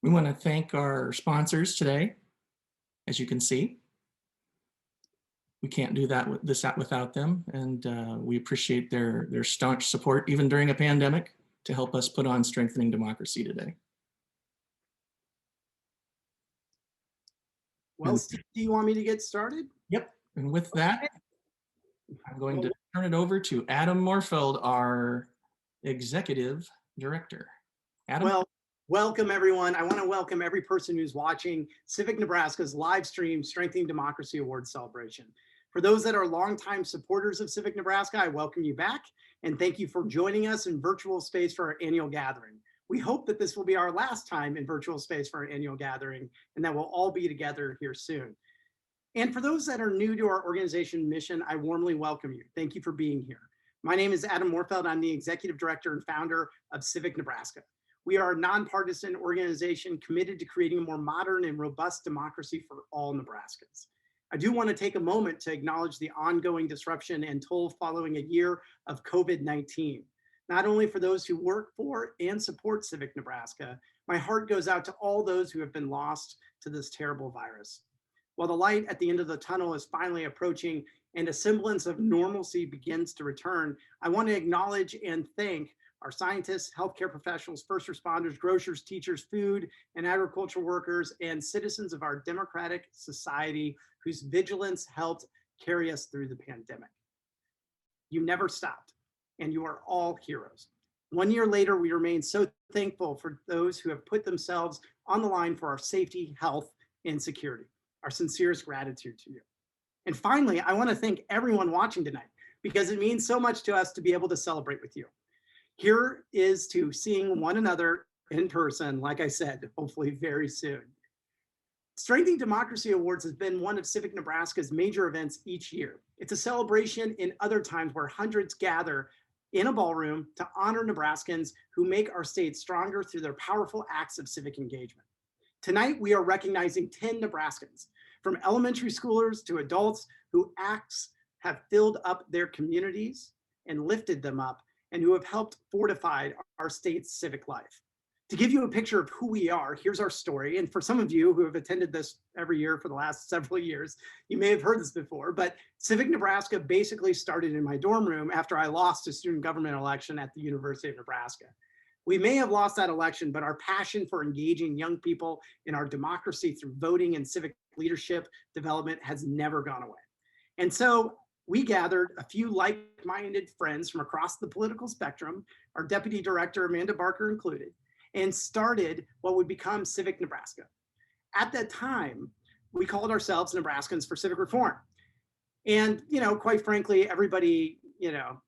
We want to thank our sponsors today. As you can see, we can't do this without them, and we appreciate their staunch support, even during a pandemic, to help us put on Strengthening Democracy today. Well, Steve, do you want me to get started? Yep, and with that, I'm going to turn it over to Adam Morfeld, our Executive Director. Adam? Well, welcome everyone. I want to welcome every person who's watching Civic Nebraska's live stream Strengthening Democracy Awards celebration. For those that are longtime supporters of Civic Nebraska, I welcome you back and thank you for joining us in virtual space for our annual gathering. We hope that this will be our last time in virtual space for our annual gathering and that we'll all be together here soon. And for those that are new to our organization mission, I warmly welcome you. Thank you for being here. My name is Adam Morfeld. I'm the Executive Director and founder of Civic Nebraska. We are a nonpartisan organization committed to creating a more modern and robust democracy for all Nebraskans. I do want to take a moment to acknowledge the ongoing disruption and toll following a year of COVID-19. Not only for those who work for and support Civic Nebraska, my heart goes out to all those who have been lost to this terrible virus. While the light at the end of the tunnel is finally approaching and a semblance of normalcy begins to return, I want to acknowledge and thank our scientists, healthcare professionals, first responders, grocers, teachers, food and agriculture workers, and citizens of our democratic society whose vigilance helped carry us through the pandemic. You never stopped, and you are all heroes. 1 year later, we remain so thankful for those who have put themselves on the line for our safety, health, and security. Our sincerest gratitude to you. And finally, I want to thank everyone watching tonight because it means so much to us to be able to celebrate with you. Here is to seeing one another in person, like I said, hopefully very soon. Strengthening Democracy Awards has been one of Civic Nebraska's major events each year. It's a celebration in other times where hundreds gather in a ballroom to honor Nebraskans who make our state stronger through their powerful acts of civic engagement. Tonight, we are recognizing 10 Nebraskans, from elementary schoolers to adults whose acts have filled up their communities and lifted them up, and who have helped fortify our state's civic life. To give you a picture of who we are, here's our story. And for some of you who have attended this every year for the last several years, you may have heard this before, but Civic Nebraska basically started in my dorm room after I lost a student government election at the University of Nebraska. We may have lost that election, but our passion for engaging young people in our democracy through voting and civic leadership development has never gone away. And so we gathered a few like-minded friends from across the political spectrum, our Deputy Director, Amanda Barker included, and started what would become Civic Nebraska. At that time, we called ourselves Nebraskans for Civic Reform. And, quite frankly, everybody,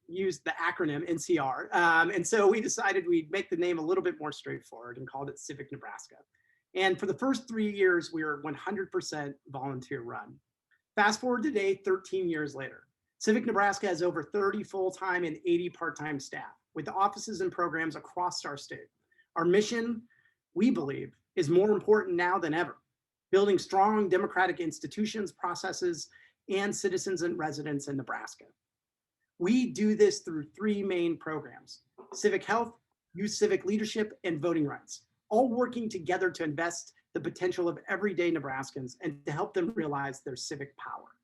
used the acronym NCR. And so we decided we'd make the name a little bit more straightforward and called it Civic Nebraska. And for the first 3 years, we were 100% volunteer run. Fast forward today, 13 years later. Civic Nebraska has over 30 full-time and 80 part-time staff with offices and programs across our state. Our mission, we believe, is more important now than ever, building strong democratic institutions, processes, and citizens and residents in Nebraska. We do this through 3 main programs: civic health, youth civic leadership, and voting rights, all working together to invest the potential of everyday Nebraskans and to help them realize their civic power.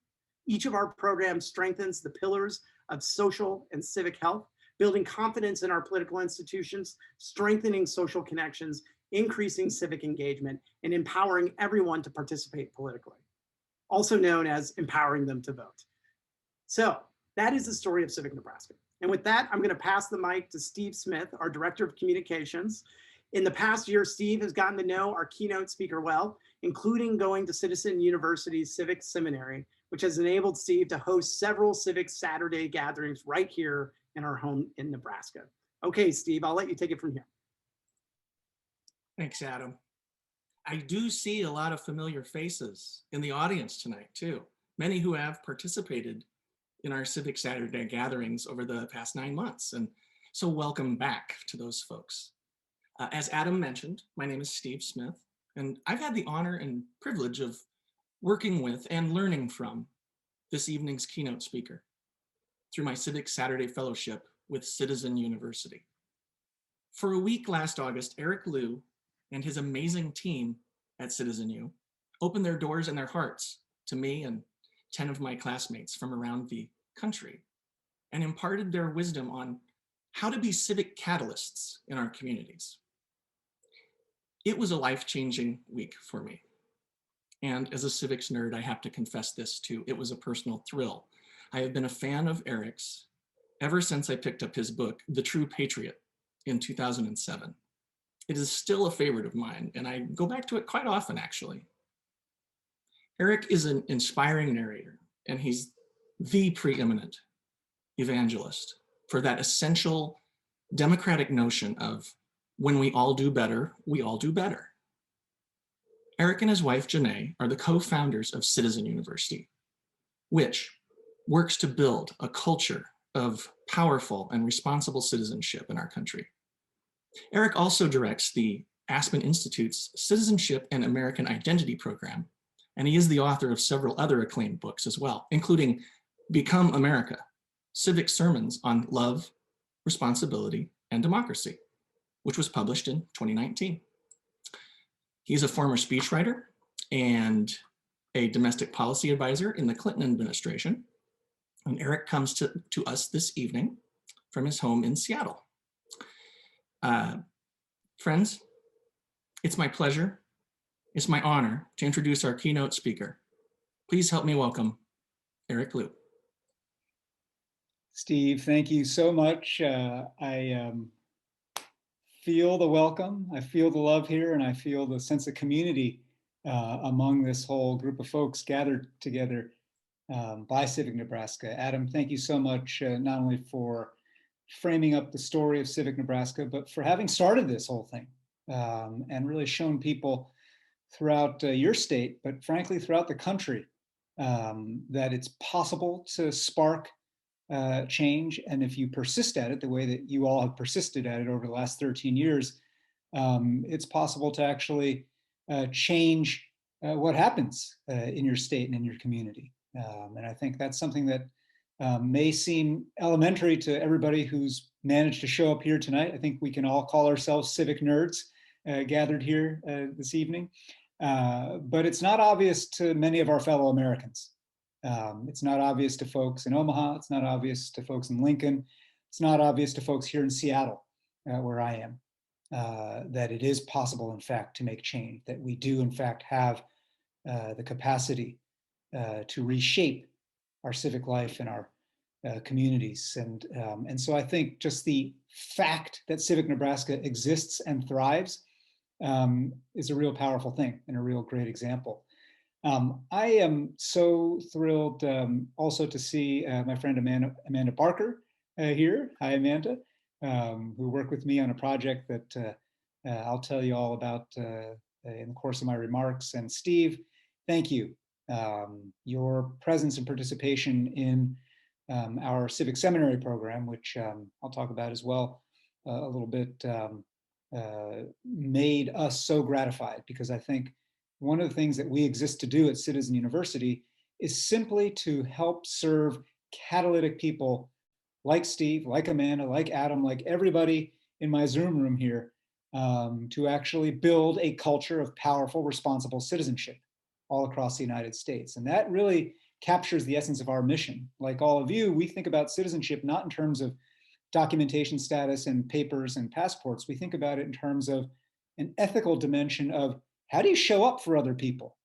Each of our programs strengthens the pillars of social and civic health, building confidence in our political institutions, strengthening social connections, increasing civic engagement, and empowering everyone to participate politically, also known as empowering them to vote. So that is the story of Civic Nebraska. And with that, I'm going to pass the mic to Steve Smith, our Director of Communications. In the past year, Steve has gotten to know our keynote speaker well, including going to Citizen University's Civic Seminary, which has enabled Steve to host several Civic Saturday gatherings right here in our home in Nebraska. Okay, Steve, I'll let you take it from here. Thanks, Adam. I do see a lot of familiar faces in the audience tonight, too. Many who have participated in our Civic Saturday gatherings over the past 9 months. And so welcome back to those folks. As Adam mentioned, my name is Steve Smith, and I've had the honor and privilege of working with and learning from this evening's keynote speaker through my Civic Saturday Fellowship with Citizen University. For a week last August, Eric Liu and his amazing team at Citizen U opened their doors and their hearts to me and 10 of my classmates from around the country and imparted their wisdom on how to be civic catalysts in our communities. It was a life-changing week for me. And as a civics nerd, I have to confess this too. It was a personal thrill. I have been a fan of Eric's ever since I picked up his book, The True Patriot, in 2007. It is still a favorite of mine, and I go back to it quite often, actually. Eric is an inspiring narrator, and he's the preeminent evangelist for that essential democratic notion of when we all do better, we all do better. Eric and his wife, Janae, are the co-founders of Citizen University, which works to build a culture of powerful and responsible citizenship in our country. Eric also directs the Aspen Institute's Citizenship and American Identity program, and he is the author of several other acclaimed books as well, including Become America, Civic Sermons on Love, Responsibility, and Democracy, which was published in 2019. He's a former speechwriter and a domestic policy advisor in the Clinton administration. And Eric comes to us this evening from his home in Seattle. Friends, it's my pleasure, it's my honor to introduce our keynote speaker. Please help me welcome Eric Liu. Steve, thank you so much. I feel the welcome, I feel the love here, and I feel the sense of community among this whole group of folks gathered together by Civic Nebraska. Adam, thank you so much, not only for framing up the story of Civic Nebraska, but for having started this whole thing and really shown people throughout your state, but frankly throughout the country, that it's possible to spark change. And if you persist at it the way that you all have persisted at it over the last 13 years, it's possible to actually change what happens in your state and in your community. And I think that's something that may seem elementary to everybody who's managed to show up here tonight. I think we can all call ourselves civic nerds gathered here this evening. But it's not obvious to many of our fellow Americans. It's not obvious to folks in Omaha. It's not obvious to folks in Lincoln. It's not obvious to folks here in Seattle, where I am, that it is possible, in fact, to make change, that we do, in fact, have the capacity to reshape our civic life and our communities. And so I think just the fact that Civic Nebraska exists and thrives is a real powerful thing and a real great example. I am so thrilled also to see my friend Amanda Barker here. Hi, Amanda, who worked with me on a project that I'll tell you all about in the course of my remarks. And Steve, thank you. Your presence and participation in our Civic Seminary program, which I'll talk about as well a little bit, made us so gratified, because I think one of the things that we exist to do at Citizen University is simply to help serve catalytic people like Steve, like Amanda, like Adam, like everybody in my Zoom room here, to actually build a culture of powerful, responsible citizenship all across the United States. And that really captures the essence of our mission. Like all of you, we think about citizenship not in terms of documentation status and papers and passports. We think about it in terms of an ethical dimension of, how do you show up for other people?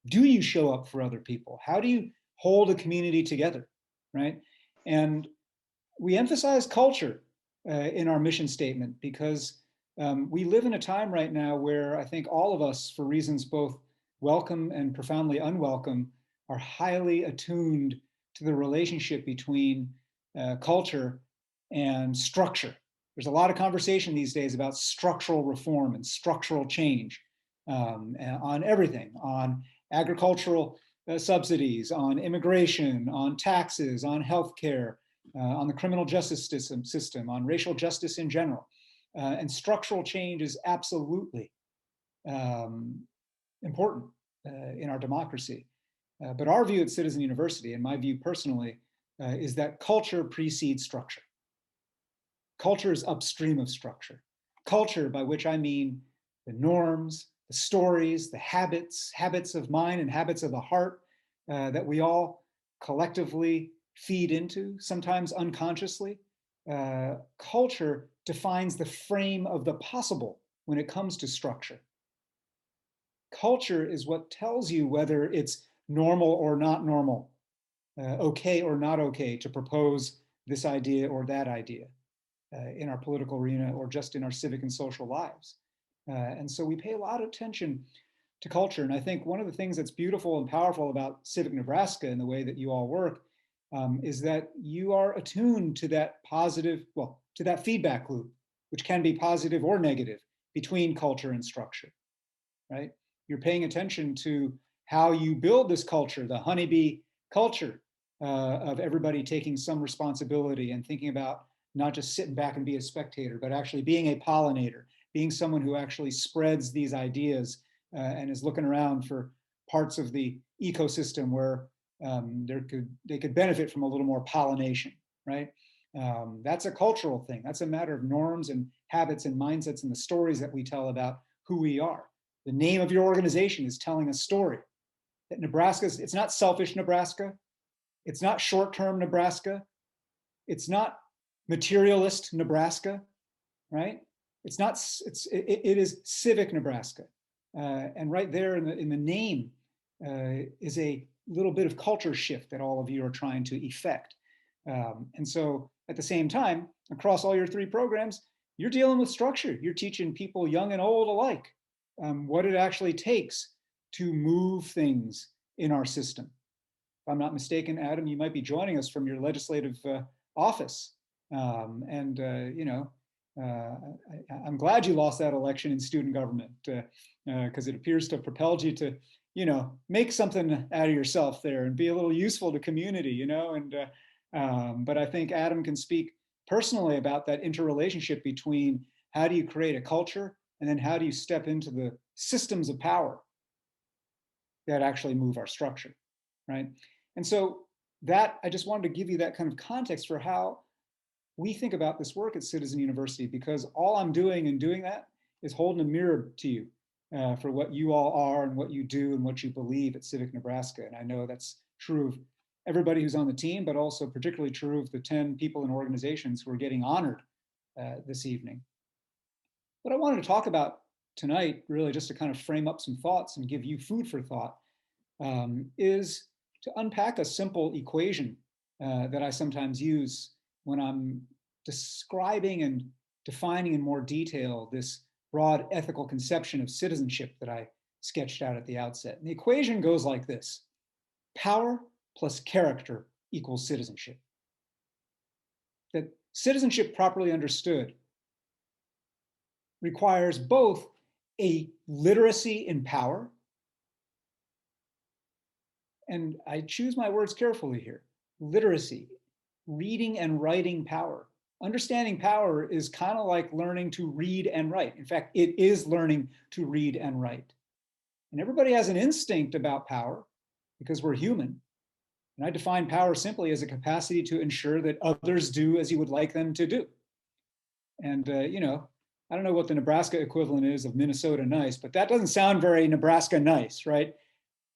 Do you show up for other people? How do you hold a community together, right? And we emphasize culture in our mission statement, because we live in a time right now where I think all of us, for reasons both welcome and profoundly unwelcome, are highly attuned to the relationship between culture and structure. There's a lot of conversation these days about structural reform and structural change on everything, on agricultural subsidies, on immigration, on taxes, on healthcare, on the criminal justice system, on racial justice in general. And structural change is absolutely important in our democracy. But our view at Citizen University, and my view personally, is that culture precedes structure. Culture is upstream of structure. Culture, by which I mean the norms, the stories, the habits of mind and habits of the heart that we all collectively feed into, sometimes unconsciously. Culture defines the frame of the possible when it comes to structure. Culture is what tells you whether it's normal or not normal, okay or not okay to propose this idea or that idea in our political arena or just in our civic and social lives. And so we pay a lot of attention to culture. And I think one of the things that's beautiful and powerful about Civic Nebraska and the way that you all work is that you are attuned to that positive, well, to that feedback loop, which can be positive or negative between culture and structure, right? You're paying attention to how you build this culture, the honeybee culture of everybody taking some responsibility and thinking about not just sitting back and be a spectator, but actually being a pollinator, being someone who actually spreads these ideas and is looking around for parts of the ecosystem where they could benefit from a little more pollination, right? That's a cultural thing. That's a matter of norms and habits and mindsets and the stories that we tell about who we are. The name of your organization is telling a story that Nebraska's, it's not selfish Nebraska. It's not short-term Nebraska. It's not materialist Nebraska, right? It is civic Nebraska. And right there in the name is a little bit of culture shift that all of you are trying to effect. And so at the same time, across all your 3 programs, you're dealing with structure. You're teaching people young and old alike what it actually takes to move things in our system. If I'm not mistaken, Adam, you might be joining us from your legislative office. I'm glad you lost that election in student government because it appears to have propelled you to, make something out of yourself there and be a little useful to community, but I think Adam can speak personally about that interrelationship between how do you create a culture and then how do you step into the systems of power that actually move our structure, right? And so that, I just wanted to give you that kind of context for how we think about this work at Citizen University, because all I'm doing in doing that is holding a mirror to you for what you all are and what you do and what you believe at Civic Nebraska. And I know that's true of everybody who's on the team, but also particularly true of the 10 people and organizations who are getting honored this evening. What I wanted to talk about tonight, really just to kind of frame up some thoughts and give you food for thought, is to unpack a simple equation that I sometimes use when I'm describing and defining in more detail this broad ethical conception of citizenship that I sketched out at the outset. And the equation goes like this: power plus character equals citizenship. That citizenship properly understood requires both a literacy in power, and I choose my words carefully here, literacy, reading and writing power. Understanding power is kind of like learning to read and write. In fact, it is learning to read and write. And everybody has an instinct about power because we're human. And I define power simply as a capacity to ensure that others do as you would like them to do. And, I don't know what the Nebraska equivalent is of Minnesota nice, but that doesn't sound very Nebraska nice, right?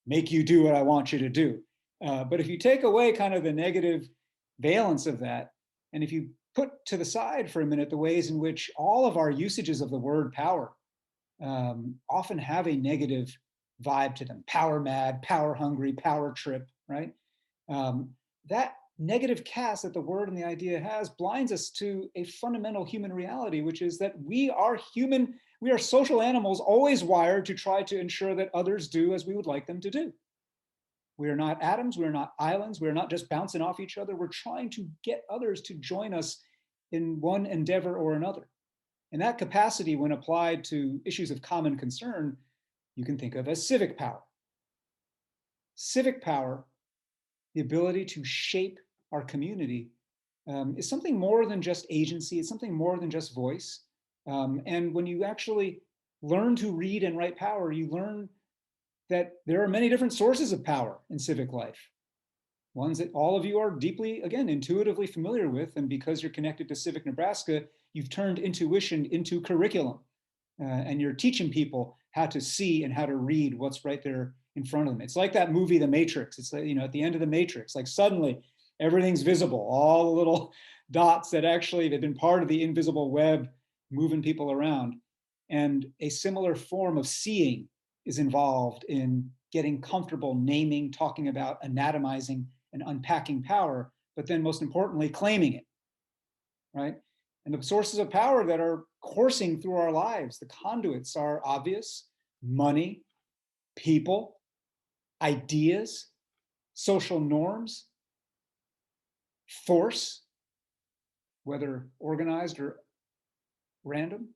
Make you do what I want you to do. But if you take away kind of the negative valence of that, and if you put to the side for a minute the ways in which all of our usages of the word power often have a negative vibe to them, power mad, power hungry, power trip, right? That negative cast that the word and the idea has blinds us to a fundamental human reality, which is that we are human, we are social animals always wired to try to ensure that others do as we would like them to do. We are not atoms, we are not islands, we are not just bouncing off each other. We're trying to get others to join us in one endeavor or another. And that capacity, when applied to issues of common concern, you can think of as civic power. Civic power, the ability to shape our community, is something more than just agency, it's something more than just voice. And when you actually learn to read and write power, you learn that there are many different sources of power in civic life. Ones that all of you are deeply, again, intuitively familiar with. And because you're connected to Civic Nebraska, you've turned intuition into curriculum. and you're teaching people how to see and how to read what's right there in front of them. It's like that movie, The Matrix. It's like, at the end of The Matrix, like suddenly everything's visible, all the little dots that actually have been part of the invisible web moving people around. And a similar form of seeing is involved in getting comfortable naming, talking about, anatomizing, and unpacking power, but then most importantly, claiming it, right? And the sources of power that are coursing through our lives, the conduits are obvious: money, people, ideas, social norms, force, whether organized or random,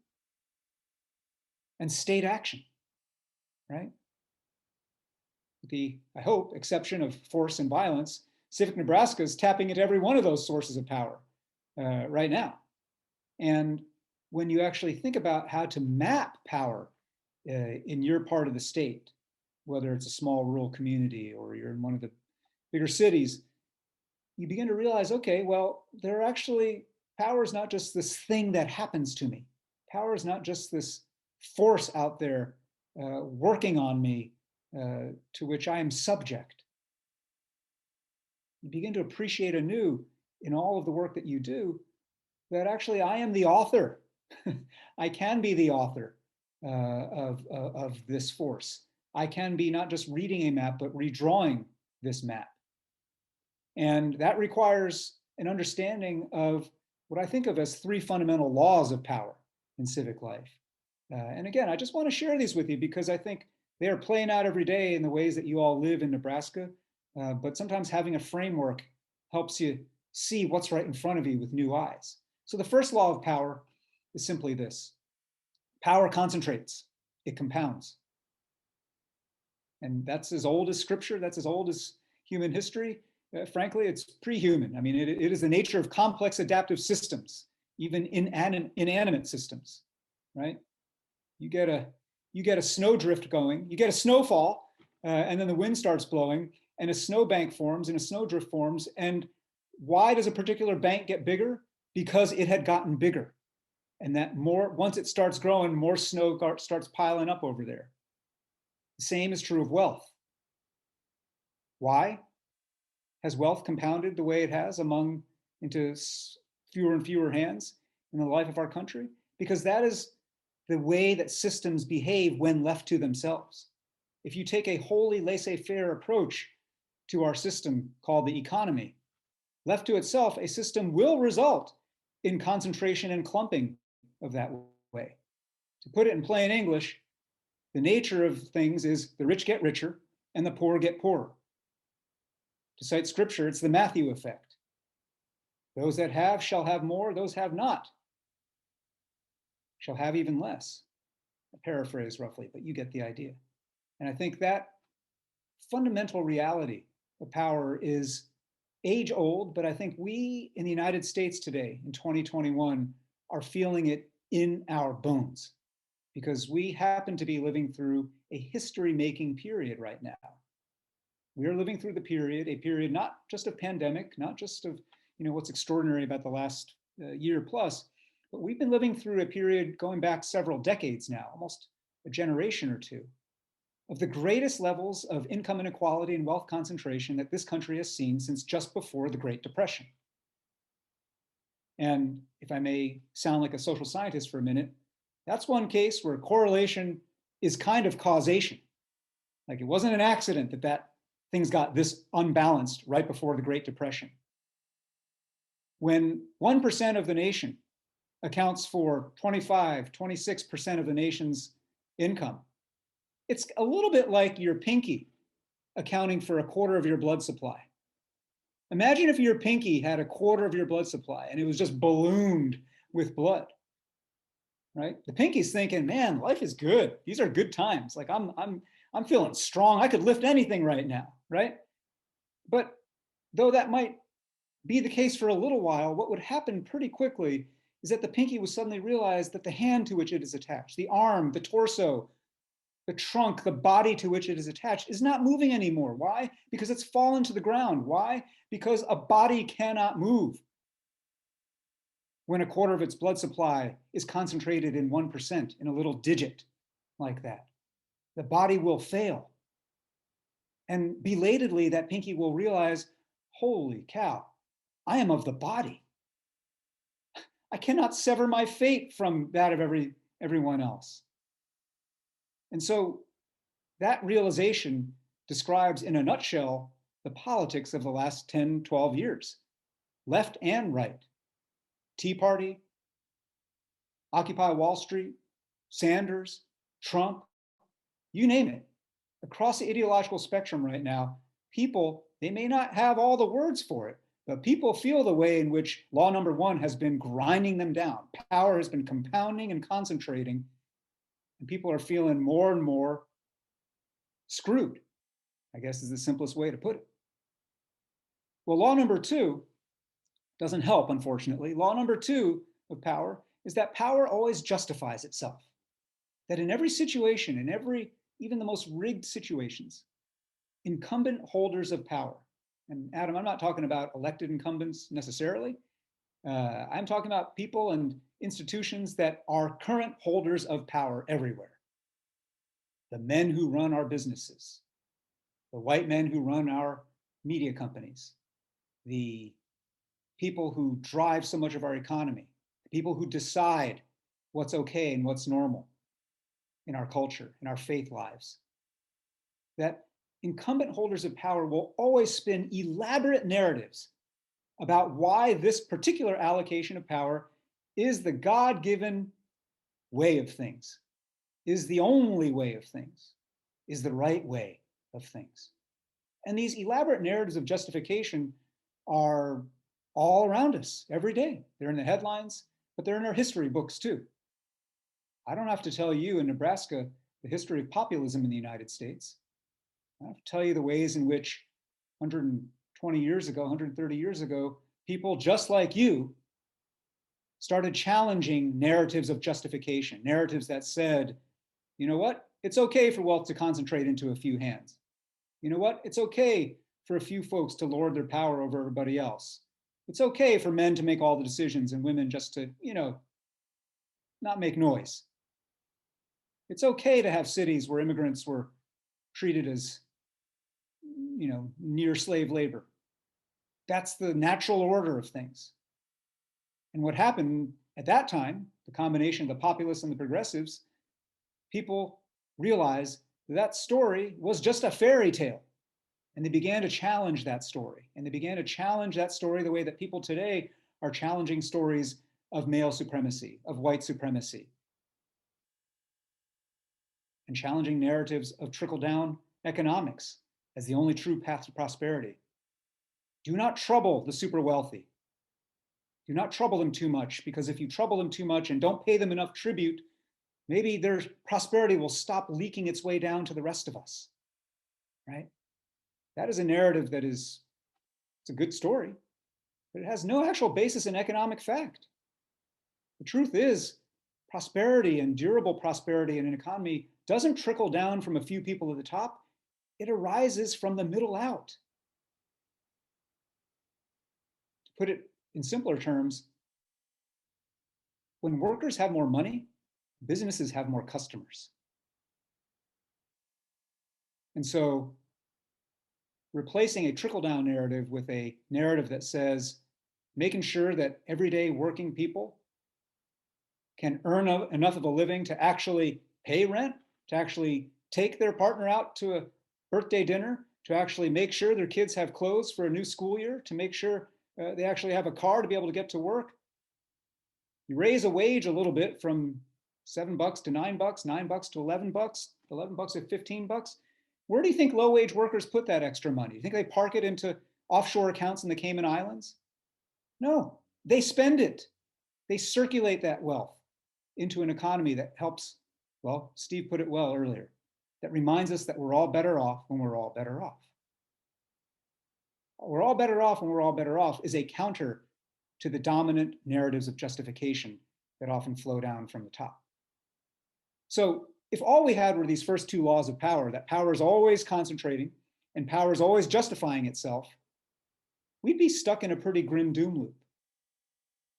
and state action, right? With the, I hope, exception of force and violence, Civic Nebraska is tapping into every one of those sources of power right now. And when you actually think about how to map power in your part of the state, whether it's a small rural community or you're in one of the bigger cities, you begin to realize, okay, well, there are actually, power is not just this thing that happens to me. Power is not just this force out there working on me to which I am subject. You begin to appreciate anew in all of the work that you do that actually I am the author. I can be the author of this force. I can be not just reading a map, but redrawing this map. And that requires an understanding of what I think of as 3 fundamental laws of power in civic life. And again, I just want to share these with you because I think they are playing out every day in the ways that you all live in Nebraska. But sometimes having a framework helps you see what's right in front of you with new eyes. So the first law of power is simply this: power concentrates, it compounds. And that's as old as scripture, that's as old as human history. Frankly, it's pre-human. I mean, it is the nature of complex adaptive systems, even inanimate systems, right? You get a snowdrift going, you get a snowfall, and then the wind starts blowing, and a snowbank forms and a snowdrift forms. And why does a particular bank get bigger? Because it had gotten bigger. And that more, once it starts growing, more snow starts piling up over there. The same is true of wealth. Why has wealth compounded the way it has into fewer and fewer hands in the life of our country? Because that is the way that systems behave when left to themselves. If you take a wholly laissez-faire approach to our system called the economy, left to itself, a system will result in concentration and clumping of that way. To put it in plain English, the nature of things is the rich get richer and the poor get poorer. To cite scripture, it's the Matthew effect. Those that have shall have more, those have not shall have even less. I paraphrase roughly, but you get the idea. And I think that fundamental reality of power is age old, but I think we in the United States today, in 2021, are feeling it in our bones because we happen to be living through a history-making period right now. We are living through a period not just of pandemic, not just of what's extraordinary about the last year plus, but we've been living through a period going back several decades now, almost a generation or two, of the greatest levels of income inequality and wealth concentration that this country has seen since just before the Great Depression. And if I may sound like a social scientist for a minute, that's one case where correlation is kind of causation. Like it wasn't an accident that things got this unbalanced right before the Great Depression. When 1% of the nation accounts for 25, 26% of the nation's income, it's a little bit like your pinky accounting for a quarter of your blood supply. Imagine if your pinky had a quarter of your blood supply and it was just ballooned with blood, right? The pinky's thinking, man, life is good. These are good times. Like I'm feeling strong. I could lift anything right now, right? But though that might be the case for a little while, what would happen pretty quickly is that the pinky would suddenly realize that the hand to which it is attached, the arm, the torso, the trunk, the body to which it is attached is not moving anymore. Why? Because it's fallen to the ground. Why? Because a body cannot move. when a quarter of its blood supply is concentrated in 1%, in a little digit like that. The body will fail. And belatedly, that pinky will realize, holy cow, I am of the body. I cannot sever my fate from that of everyone else. And so that realization describes in a nutshell the politics of the last 10, 12 years, left and right. Tea Party, Occupy Wall Street, Sanders, Trump, you name it. Across the ideological spectrum right now, people, they may not have all the words for it, but people feel the way in which law number one has been grinding them down. Power has been compounding and concentrating, and people are feeling more and more screwed, I guess is the simplest way to put it. Well, law number two doesn't help, unfortunately. Law number two of power is that power always justifies itself. That in every situation, in every, even the most rigged situations, incumbent holders of power, and Adam, I'm not talking about elected incumbents necessarily. I'm talking about people and institutions that are current holders of power everywhere. The men who run our businesses, the white men who run our media companies, the people who drive so much of our economy, the people who decide what's okay and what's normal in our culture, in our faith lives. That incumbent holders of power will always spin elaborate narratives about why this particular allocation of power is the God-given way of things, is the only way of things, is the right way of things. And these elaborate narratives of justification are all around us every day. They're in the headlines, but they're in our history books too. I don't have to tell you in Nebraska the history of populism in the United States. I have to tell you the ways in which 120 years ago, 130 years ago, people just like you started challenging narratives of justification, narratives that said, you know what? It's okay for wealth to concentrate into a few hands. You know what? It's okay for a few folks to lord their power over everybody else. It's okay for men to make all the decisions and women just to, not make noise. It's okay to have cities where immigrants were treated as, near slave labor. That's the natural order of things. And what happened at that time, the combination of the populists and the progressives, people realized that story was just a fairy tale. And they began to challenge that story. And they began to challenge that story the way that people today are challenging stories of male supremacy, of white supremacy, and challenging narratives of trickle-down economics as the only true path to prosperity. Do not trouble the super wealthy. Do not trouble them too much, because if you trouble them too much and don't pay them enough tribute, maybe their prosperity will stop leaking its way down to the rest of us, right? That is a narrative that it's a good story, but it has no actual basis in economic fact. The truth is, prosperity and durable prosperity in an economy doesn't trickle down from a few people at the top. It arises from the middle out. To put it in simpler terms, when workers have more money, businesses have more customers. And so replacing a trickle-down narrative with a narrative that says, making sure that everyday working people can earn enough of a living to actually pay rent, to actually take their partner out to a birthday dinner, to actually make sure their kids have clothes for a new school year, to make sure they actually have a car to be able to get to work. You raise a wage a little bit from $7 to $9, $9 to $11, $11 to $15. Where do you think low-wage workers put that extra money? Do you think they park it into offshore accounts in the Cayman Islands? No, they spend it. They circulate that wealth into an economy that helps, well, Steve put it well earlier, that reminds us that we're all better off when we're all better off. We're all better off when we're all better off is a counter to the dominant narratives of justification that often flow down from the top. So if all we had were these first two laws of power, that power is always concentrating and power is always justifying itself, we'd be stuck in a pretty grim doom loop,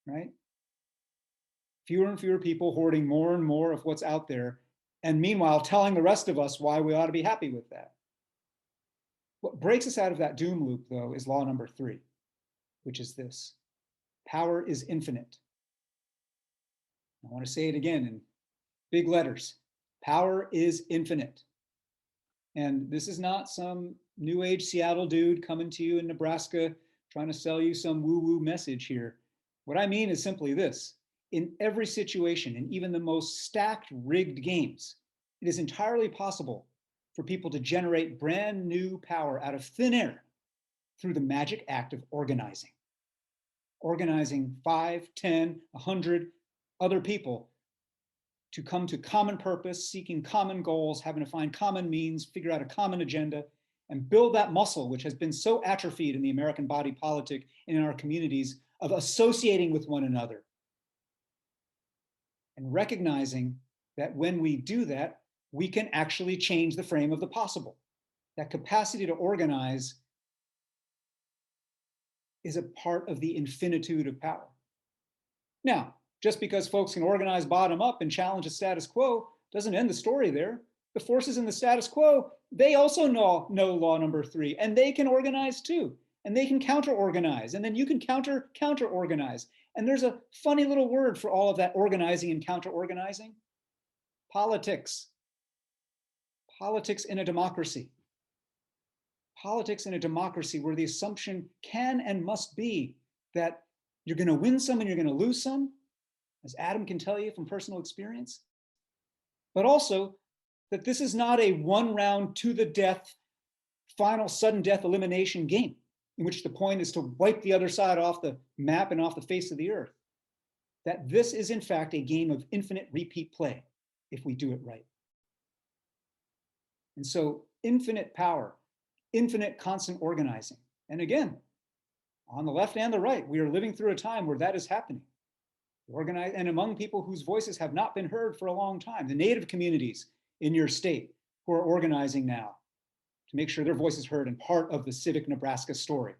right? fewer and fewer people hoarding more and more of what's out there, and meanwhile telling the rest of us why we ought to be happy with that. What breaks us out of that doom loop, though, is law number 3, which is this: power is infinite. I want to say it again in big letters. Power is infinite. And this is not some new age Seattle dude coming to you in Nebraska trying to sell you some woo-woo message here. What I mean is simply this: in every situation, in even the most stacked, rigged games, it is entirely possible for people to generate brand new power out of thin air through the magic act of organizing. Organizing 5, 10, 100 other people to come to common purpose, seeking common goals, having to find common means, figure out a common agenda, and build that muscle which has been so atrophied in the American body politic and in our communities of associating with one another. And recognizing that when we do that, we can actually change the frame of the possible. That capacity to organize is a part of the infinitude of power. Now, just because folks can organize bottom up and challenge the status quo doesn't end the story there. The forces in the status quo, they also know law number 3, and they can organize too, and they can counter-organize, and then you can counter-organize. And there's a funny little word for all of that organizing and counter-organizing: politics. Politics in a democracy. Politics in a democracy where the assumption can and must be that you're going to win some and you're going to lose some, as Adam can tell you from personal experience, but also that this is not a one round to the death, final sudden death elimination game in which the point is to wipe the other side off the map and off the face of the earth. That this is in fact a game of infinite repeat play if we do it right. And so infinite power, infinite constant organizing. And again, on the left and the right, we are living through a time where that is happening. Organize, and among people whose voices have not been heard for a long time, the Native communities in your state who are organizing now to make sure their voice is heard and part of the Civic Nebraska story,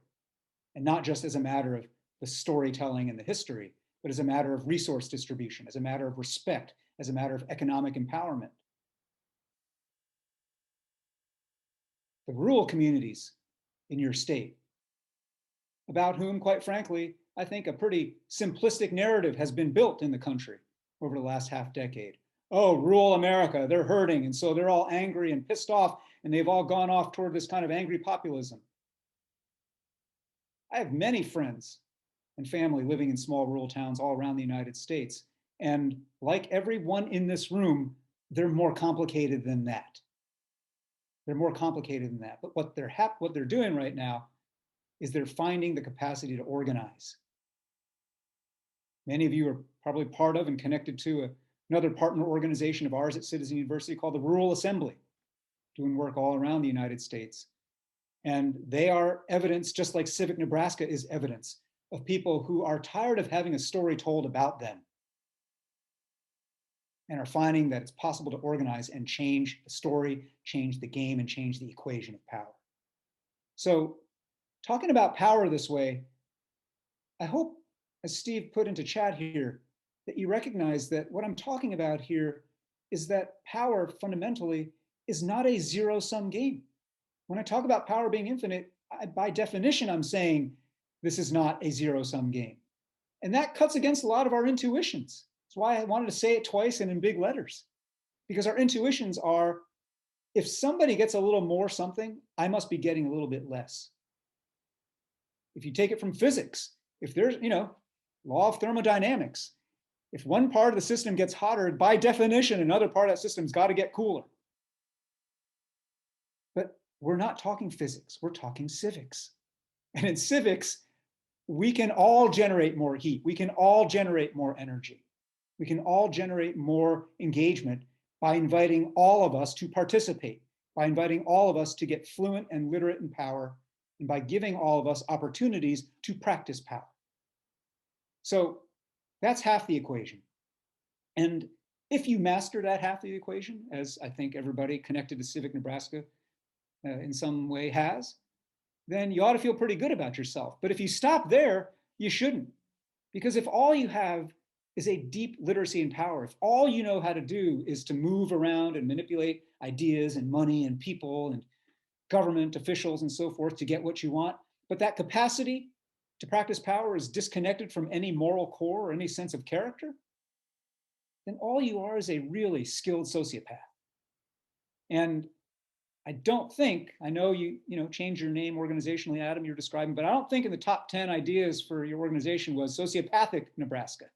and not just as a matter of the storytelling and the history, but as a matter of resource distribution, as a matter of respect, as a matter of economic empowerment. The rural communities in your state, about whom, quite frankly, I think a pretty simplistic narrative has been built in the country over the last half decade. Oh, rural America, they're hurting, and so they're all angry and pissed off, and they've all gone off toward this kind of angry populism. I have many friends and family living in small rural towns all around the United States, and like everyone in this room, they're more complicated than that. They're more complicated than that. But what they're doing right now is they're finding the capacity to organize. Many of you are probably part of and connected to another partner organization of ours at Citizen University called the Rural Assembly, doing work all around the United States. And they are evidence, just like Civic Nebraska is evidence, of people who are tired of having a story told about them and are finding that it's possible to organize and change the story, change the game, and change the equation of power. So talking about power this way, I hope, as Steve put into chat here, that you recognize that what I'm talking about here is that power fundamentally is not a zero-sum game. When I talk about power being infinite, by definition, I'm saying this is not a zero-sum game. And that cuts against a lot of our intuitions. That's why I wanted to say it twice and in big letters, because our intuitions are, if somebody gets a little more something, I must be getting a little bit less. If you take it from physics, if there's, law of thermodynamics, if one part of the system gets hotter, by definition, another part of that system's got to get cooler. But we're not talking physics, we're talking civics. And in civics, we can all generate more heat. We can all generate more energy. We can all generate more engagement by inviting all of us to participate, by inviting all of us to get fluent and literate in power, and by giving all of us opportunities to practice power. So that's half the equation. And if you master that half of the equation, as I think everybody connected to Civic Nebraska in some way has, then you ought to feel pretty good about yourself. But if you stop there, you shouldn't. Because if all you have is a deep literacy in power. If all you know how to do is to move around and manipulate ideas and money and people and government officials and so forth to get what you want, but that capacity to practice power is disconnected from any moral core or any sense of character, then all you are is a really skilled sociopath. And I don't think, I know you change your name organizationally, Adam, you're describing, but I don't think in the top 10 ideas for your organization was sociopathic Nebraska,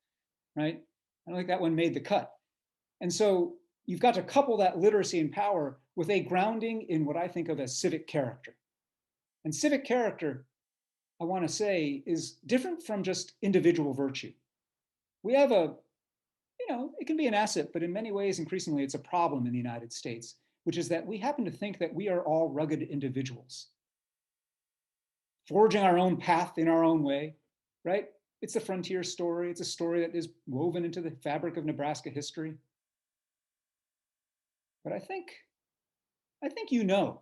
right? I don't think that one made the cut. And so you've got to couple that literacy and power with a grounding in what I think of as civic character. And civic character, I want to say, is different from just individual virtue. We have it can be an asset, but in many ways, increasingly, it's a problem in the United States, which is that we happen to think that we are all rugged individuals, forging our own path in our own way, right? It's a frontier story. It's a story that is woven into the fabric of Nebraska history. But I think you know.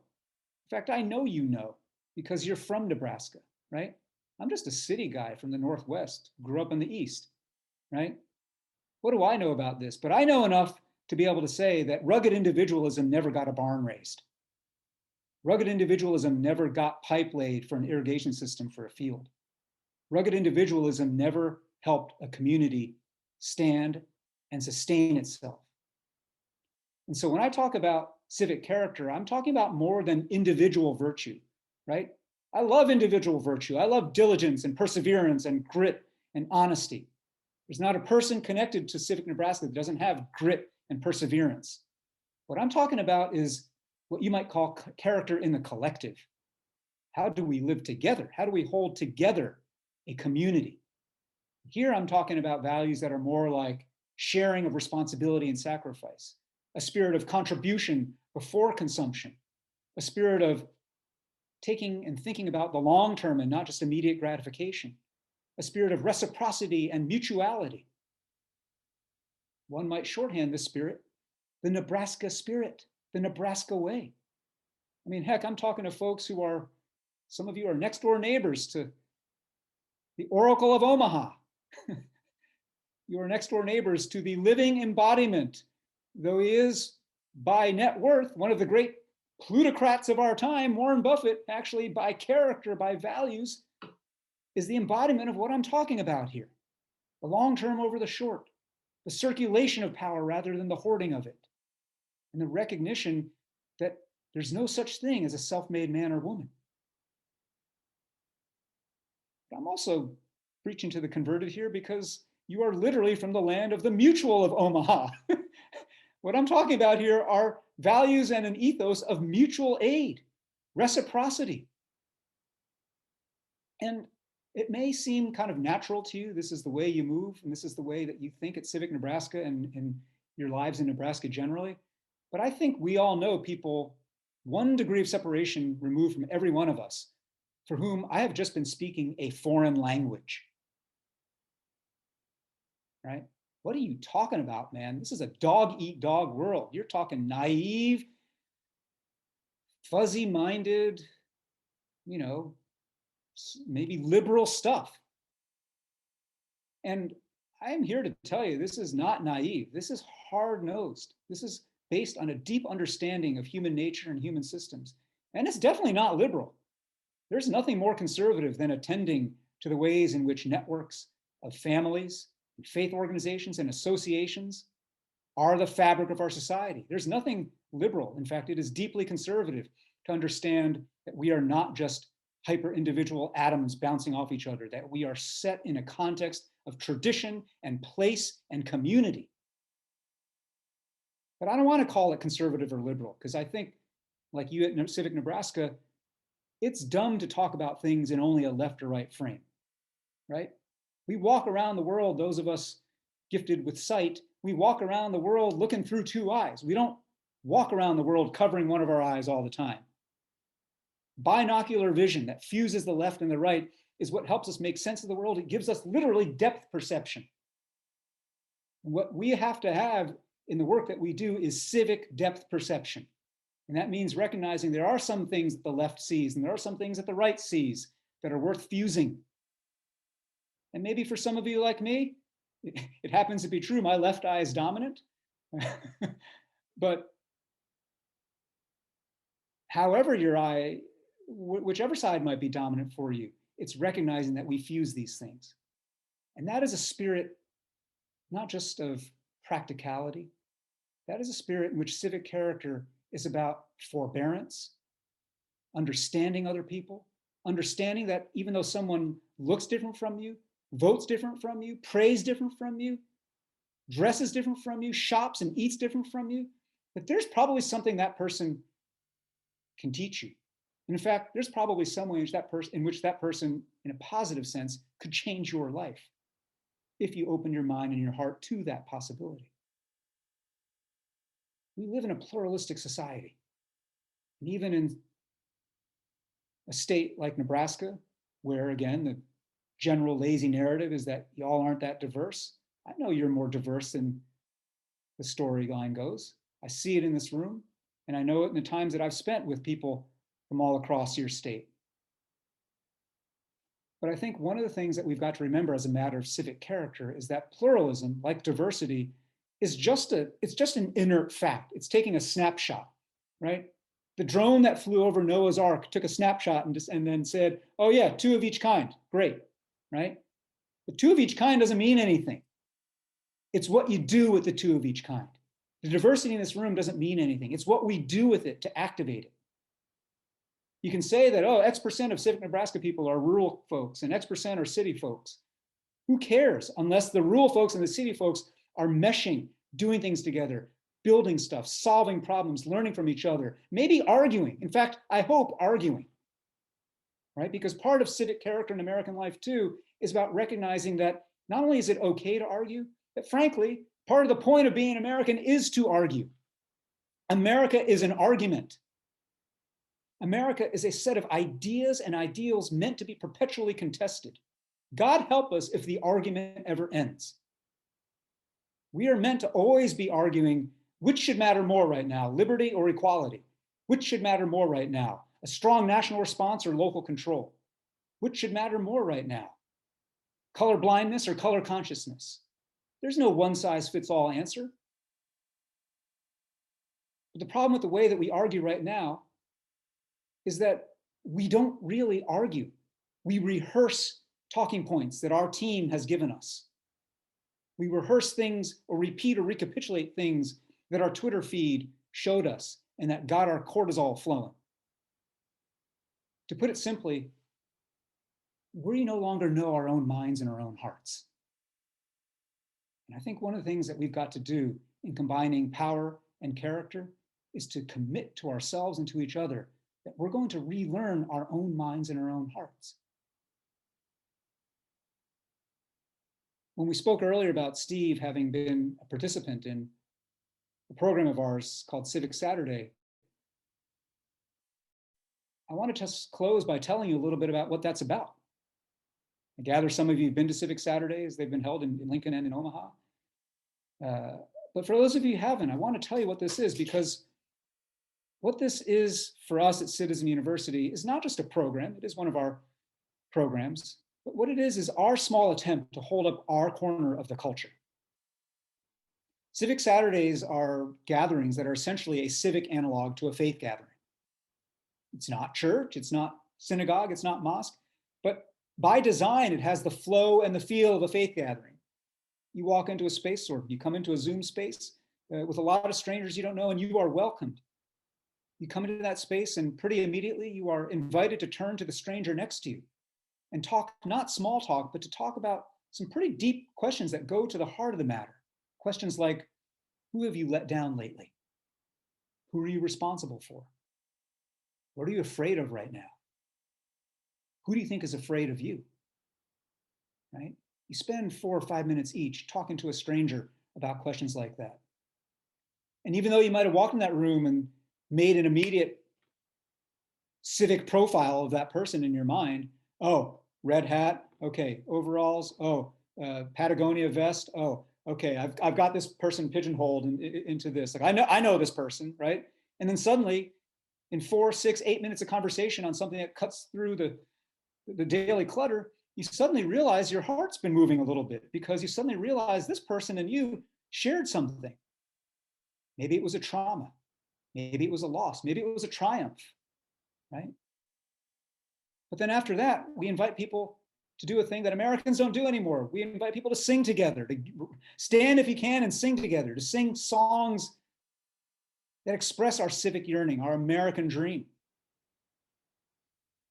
In fact, I know you know because you're from Nebraska, right? I'm just a city guy from the Northwest, grew up in the East, right? What do I know about this? But I know enough to be able to say that rugged individualism never got a barn raised. Rugged individualism never got pipe laid for an irrigation system for a field. Rugged individualism never helped a community stand and sustain itself. And so when I talk about civic character, I'm talking about more than individual virtue, right? I love individual virtue. I love diligence and perseverance and grit and honesty. There's not a person connected to Civic Nebraska that doesn't have grit and perseverance. What I'm talking about is what you might call character in the collective. How do we live together? How do we hold together a community? Here I'm talking about values that are more like sharing of responsibility and sacrifice, a spirit of contribution before consumption, a spirit of taking and thinking about the long term and not just immediate gratification, a spirit of reciprocity and mutuality. One might shorthand this spirit, the Nebraska spirit, the Nebraska way. I mean, heck, I'm talking to folks who are, some of you are next door neighbors to the Oracle of Omaha. You are next door neighbors to the living embodiment, though he is by net worth one of the great plutocrats of our time, Warren Buffett, actually by character, by values, is the embodiment of what I'm talking about here. The long term over the short, the circulation of power rather than the hoarding of it, and the recognition that there's no such thing as a self-made man or woman. But I'm also preaching to the converted here because you are literally from the land of the mutual of Omaha. What I'm talking about here are values and an ethos of mutual aid, reciprocity. And it may seem kind of natural to you. This is the way you move, and this is the way that you think at Civic Nebraska and in your lives in Nebraska generally. But I think we all know people 1 degree of separation removed from every one of us for whom I have just been speaking a foreign language. Right? What are you talking about, man? This is a dog-eat-dog world. You're talking naive, fuzzy-minded, maybe liberal stuff. And I am here to tell you, this is not naive. This is hard-nosed. This is based on a deep understanding of human nature and human systems. And it's definitely not liberal. There's nothing more conservative than attending to the ways in which networks of families, and faith organizations, and associations are the fabric of our society. There's nothing liberal. In fact, it is deeply conservative to understand that we are not just hyper-individual atoms bouncing off each other, that we are set in a context of tradition and place and community. But I don't want to call it conservative or liberal, because I think, like you at Civic Nebraska, it's dumb to talk about things in only a left or right frame, right? We walk around the world, those of us gifted with sight, we walk around the world looking through 2 eyes. We don't walk around the world covering one of our eyes all the time. Binocular vision that fuses the left and the right is what helps us make sense of the world. It gives us literally depth perception. And what we have to have in the work that we do is civic depth perception. And that means recognizing there are some things that the left sees and there are some things that the right sees that are worth fusing. And maybe for some of you like me, It happens to be true. My left eye is dominant. But however your eye, whichever side might be dominant for you, it's recognizing that we fuse these things. And that is a spirit, not just of practicality. That is a spirit in which civic character is about forbearance, understanding other people, understanding that even though someone looks different from you, votes different from you, prays different from you, dresses different from you, shops and eats different from you, that there's probably something that person can teach you. And in fact, there's probably some way in which that person, in a positive sense, could change your life if you open your mind and your heart to that possibility. We live in a pluralistic society. And even in a state like Nebraska, where again, the general lazy narrative is that y'all aren't that diverse. I know you're more diverse than the storyline goes. I see it in this room, and I know it in the times that I've spent with people from all across your state. But I think one of the things that we've got to remember as a matter of civic character is that pluralism, like diversity, is just an inert fact. It's taking a snapshot, right? The drone that flew over Noah's Ark took a snapshot and then said, oh yeah, 2 of each kind, great, right? But 2 of each kind doesn't mean anything. It's what you do with the 2 of each kind. The diversity in this room doesn't mean anything. It's what we do with it to activate it. You can say that, oh, X% of Civic Nebraska people are rural folks and X% are city folks. Who cares? Unless the rural folks and the city folks are meshing, doing things together, building stuff, solving problems, learning from each other, maybe arguing. In fact, I hope arguing, right? Because part of civic character in American life too is about recognizing that not only is it okay to argue, but frankly, part of the point of being American is to argue. America is an argument. America is a set of ideas and ideals meant to be perpetually contested. God help us if the argument ever ends. We are meant to always be arguing which should matter more right now, liberty or equality? Which should matter more right now, a strong national response or local control? Which should matter more right now, color blindness or color consciousness? There's no one-size-fits-all answer. But the problem with the way that we argue right now is that we don't really argue. We rehearse talking points that our team has given us. We rehearse things or repeat or recapitulate things that our Twitter feed showed us and that got our cortisol flowing. To put it simply, we no longer know our own minds and our own hearts. And I think one of the things that we've got to do in combining power and character is to commit to ourselves and to each other that we're going to relearn our own minds and our own hearts. When we spoke earlier about Steve having been a participant in a program of ours called Civic Saturday, I want to just close by telling you a little bit about what that's about. I gather some of you have been to Civic Saturdays. They've been held in Lincoln and in Omaha. But for those of you who haven't, I want to tell you what this is, because what this is for us at Citizen University is not just a program. It is one of our programs. But what it is our small attempt to hold up our corner of the culture. Civic Saturdays are gatherings that are essentially a civic analog to a faith gathering. It's not church, it's not synagogue, it's not mosque, but by design, it has the flow and the feel of a faith gathering. You walk into a space or you come into a Zoom space with a lot of strangers you don't know, and you are welcomed. You come into that space and pretty immediately you are invited to turn to the stranger next to you and talk, not small talk, but to talk about some pretty deep questions that go to the heart of the matter. Questions like, who have you let down lately? Who are you responsible for? What are you afraid of right now? Who do you think is afraid of you? Right? You spend 4 or 5 minutes each talking to a stranger about questions like that. And even though you might have walked in that room and made an immediate civic profile of that person in your mind, oh, red hat, okay, overalls, oh, Patagonia vest, oh, okay, I've got this person pigeonholed into this. Like I know this person, right? And then suddenly, in 4, 6, 8 minutes of conversation on something that cuts through the daily clutter, you suddenly realize your heart's been moving a little bit because you suddenly realize this person and you shared something. Maybe it was a trauma. Maybe it was a loss. Maybe it was a triumph, right? But then after that, we invite people to do a thing that Americans don't do anymore. We invite people to sing together, to stand if you can and sing together, to sing songs that express our civic yearning, our American dream.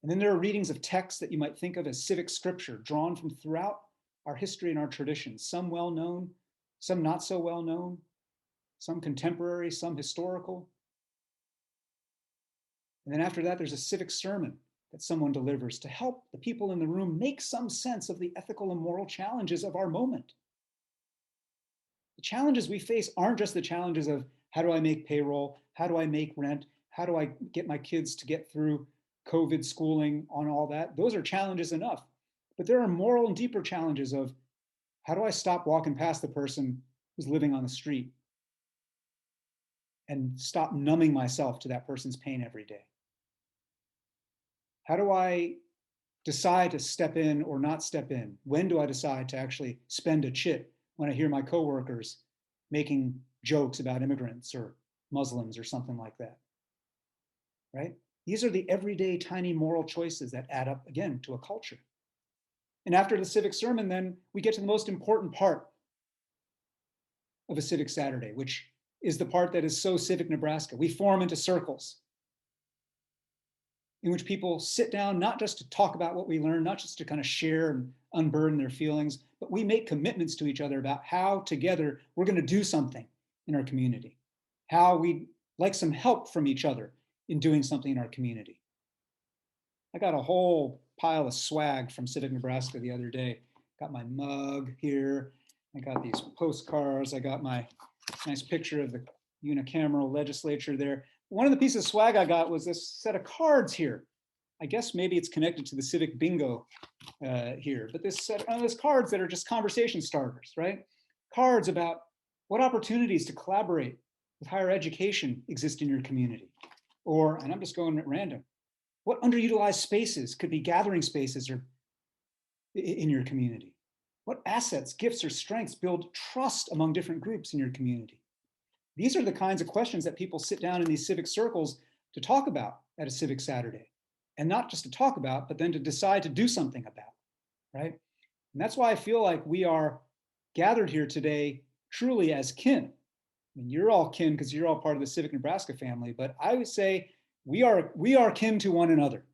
And then there are readings of texts that you might think of as civic scripture, drawn from throughout our history and our traditions, some well known, some not so well known, some contemporary, some historical. And then after that, there's a civic sermon that someone delivers to help the people in the room make some sense of the ethical and moral challenges of our moment. The challenges we face aren't just the challenges of how do I make payroll? How do I make rent? How do I get my kids to get through COVID schooling on all that? Those are challenges enough. But there are moral and deeper challenges of how do I stop walking past the person who's living on the street and stop numbing myself to that person's pain every day? How do I decide to step in or not step in? When do I decide to actually spend a chit when I hear my coworkers making jokes about immigrants or Muslims or something like that, right? These are the everyday tiny moral choices that add up, again, to a culture. And after the civic sermon, then we get to the most important part of a Civic Saturday, which is the part that is so Civic Nebraska. We form into circles in which people sit down, not just to talk about what we learned, not just to kind of share and unburden their feelings, but we make commitments to each other about how together we're going to do something in our community, how we'd like some help from each other in doing something in our community. I got a whole pile of swag from Civic Nebraska the other day. Got my mug here. I got these postcards. I got my nice picture of the unicameral legislature there. One of the pieces of swag I got was this set of cards here. I guess maybe it's connected to the civic bingo here, but this set of those cards that are just conversation starters, right? Cards about what opportunities to collaborate with higher education exist in your community. Or, and I'm just going at random, what underutilized spaces could be gathering spaces or in your community? What assets, gifts, or strengths build trust among different groups in your community? These are the kinds of questions that people sit down in these civic circles to talk about at a Civic Saturday. And not just to talk about, but then to decide to do something about, right? And that's why I feel like we are gathered here today truly as kin. I mean, you're all kin because you're all part of the Civic Nebraska family, but I would say we are kin to one another.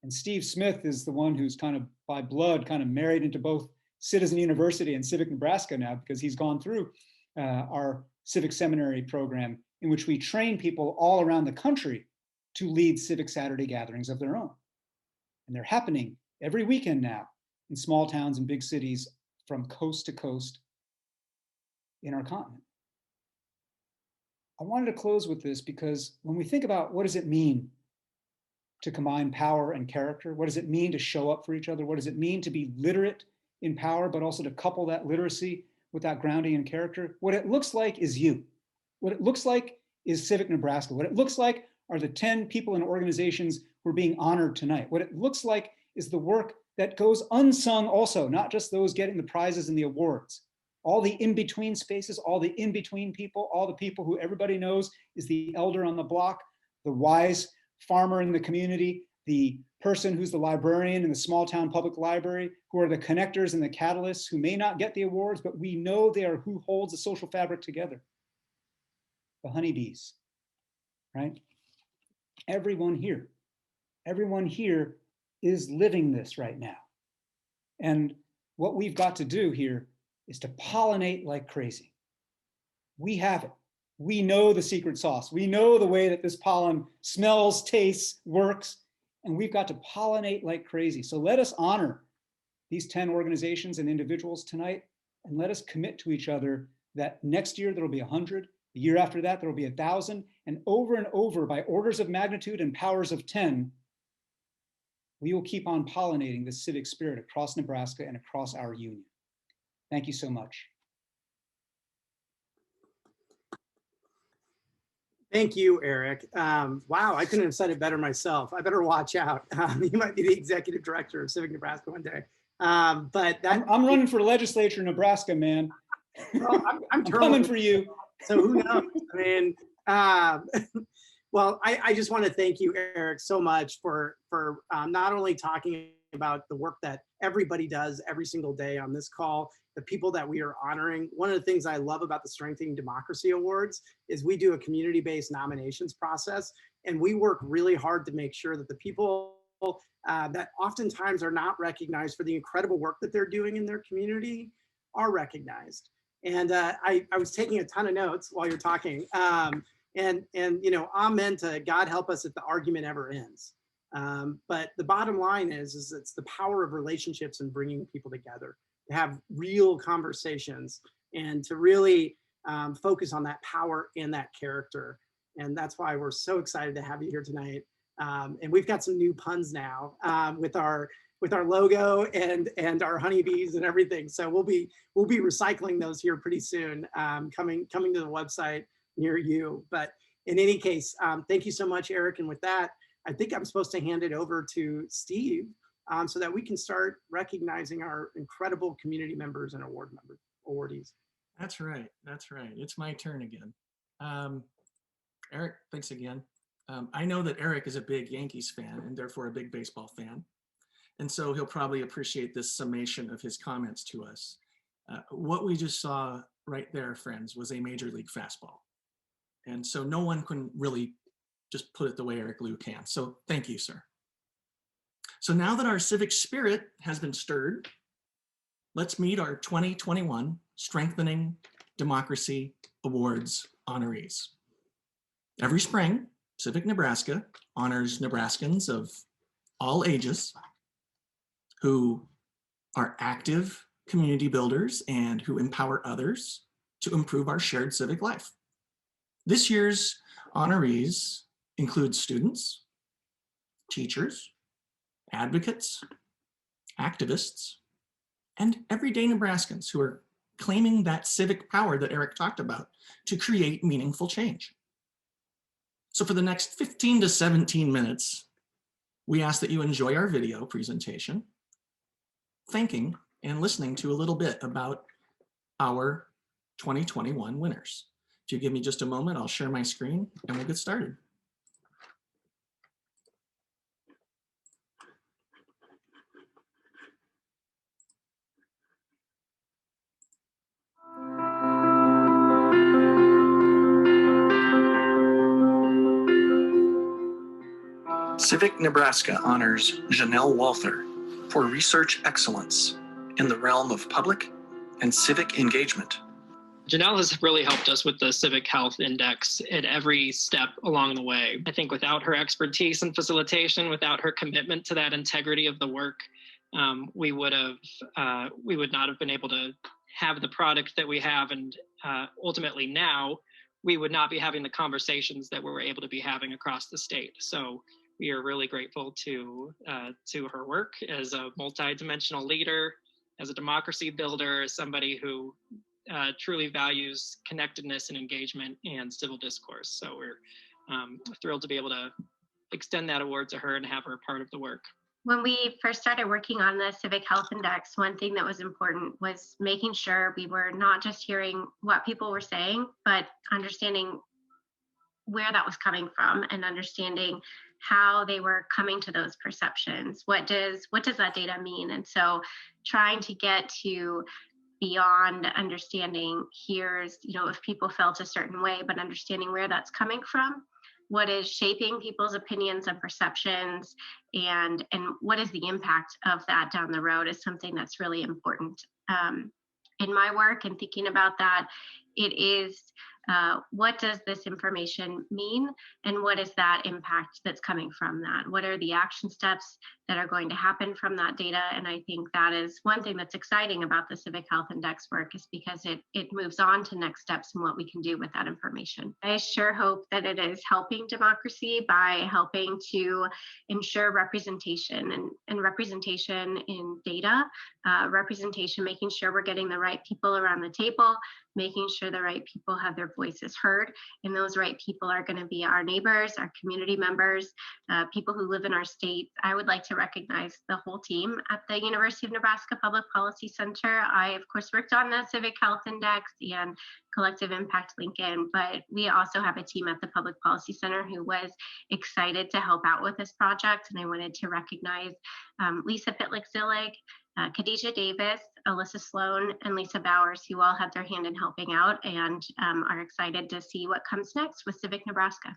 And Steve Smith is the one who's kind of by blood kind of married into both Citizen University and Civic Nebraska now, because he's gone through our Civic Seminary program in which we train people all around the country to lead Civic Saturday gatherings of their own. And they're happening every weekend now in small towns and big cities from coast to coast in our continent. I wanted to close with this because when we think about what does it mean to combine power and character, what does it mean to show up for each other, what does it mean to be literate in power, but also to couple that literacy with that grounding in character, what it looks like is you. What it looks like is Civic Nebraska. What it looks like are the 10 people and organizations who are being honored tonight. What it looks like is the work that goes unsung also, not just those getting the prizes and the awards. All the in-between spaces, all the in-between people, all the people who everybody knows is the elder on the block, the wise farmer in the community, the person who's the librarian in the small town public library, who are the connectors and the catalysts who may not get the awards, but we know they are who holds the social fabric together. The honeybees, right? Everyone here is living this right now. And what we've got to do here is to pollinate like crazy. We have it. We know the secret sauce. We know the way that this pollen smells, tastes, works, and we've got to pollinate like crazy. So let us honor these 10 organizations and individuals tonight, and let us commit to each other that next year there'll be 100, the year after that there'll be 1,000, and over by orders of magnitude and powers of 10, we will keep on pollinating this civic spirit across Nebraska and across our union. Thank you so much. Thank you, Eric. Wow, I couldn't have said it better myself. I better watch out. You might be the executive director of Civic Nebraska one day. But that I'm running for legislature in Nebraska, man. well, I'm I'm coming for you. So who knows? I mean, well, I just want to thank you, Eric, so much for not only talking about the work that everybody does every single day on this call, the people that we are honoring. One of the things I love about the Strengthening Democracy Awards is we do a community-based nominations process, and we work really hard to make sure that the people that oftentimes are not recognized for the incredible work that they're doing in their community are recognized. And I was taking a ton of notes while you're talking. And you know, amen to God help us if the argument ever ends. But the bottom line is it's the power of relationships and bringing people together to have real conversations and to really focus on that power and that character. And that's why we're so excited to have you here tonight. And we've got some new puns now with our logo and our honeybees and everything. So we'll be recycling those here pretty soon, coming to the website near you. But in any case, thank you so much, Eric. And with that, I think I'm supposed to hand it over to Steve so that we can start recognizing our incredible community members and awardees. That's right. That's right. It's my turn again. Eric, thanks again. I know that Eric is a big Yankees fan and therefore a big baseball fan. And so he'll probably appreciate this summation of his comments to us. What we just saw right there, friends, was a major league fastball. And so no one can really just put it the way Eric Liu can. So thank you, sir. So now that our civic spirit has been stirred, let's meet our 2021 Strengthening Democracy Awards honorees. Every spring, Civic Nebraska honors Nebraskans of all ages who are active community builders and who empower others to improve our shared civic life. This year's honorees include students, teachers, advocates, activists, and everyday Nebraskans who are claiming that civic power that Eric talked about to create meaningful change. So for the next 15 to 17 minutes, we ask that you enjoy our video presentation, thanking and listening to a little bit about our 2021 winners. If you give me just a moment, I'll share my screen and we'll get started. Civic Nebraska honors Janelle Walther for research excellence in the realm of public and civic engagement. Janelle has really helped us with the Civic Health Index at every step along the way. I think without her expertise and facilitation, without her commitment to that integrity of the work, we would not have been able to have the product that we have, and ultimately now we would not be having the conversations that we're able to be having across the state. So we are really grateful to her work as a multidimensional leader, as a democracy builder, as somebody who truly values connectedness and engagement and civil discourse. So we're thrilled to be able to extend that award to her and have her part of the work. When we first started working on the Civic Health Index, one thing that was important was making sure we were not just hearing what people were saying, but understanding where that was coming from and understanding how they were coming to those perceptions. What does that data mean? And so trying to get to beyond understanding here's, if people felt a certain way, but understanding where that's coming from, what is shaping people's opinions and perceptions, and what is the impact of that down the road is something that's really important. In my work and thinking about that, it is what does this information mean, and what is that impact that's coming from that? What are the action steps that are going to happen from that data? And I think that is one thing that's exciting about the Civic Health Index work, is because it moves on to next steps and what we can do with that information. I sure hope that it is helping democracy by helping to ensure representation and representation in data, representation, making sure we're getting the right people around the table, making sure the right people have their voices heard. And those right people are going to be our neighbors, our community members, people who live in our state. I would like to recognize the whole team at the University of Nebraska Public Policy Center. I, of course, worked on the Civic Health Index and Collective Impact Lincoln, but we also have a team at the Public Policy Center who was excited to help out with this project. And I wanted to recognize Lisa Pitlick-Zillig, Khadijah Davis, Alyssa Sloan, and Lisa Bowers, who all had their hand in helping out and are excited to see what comes next with Civic Nebraska.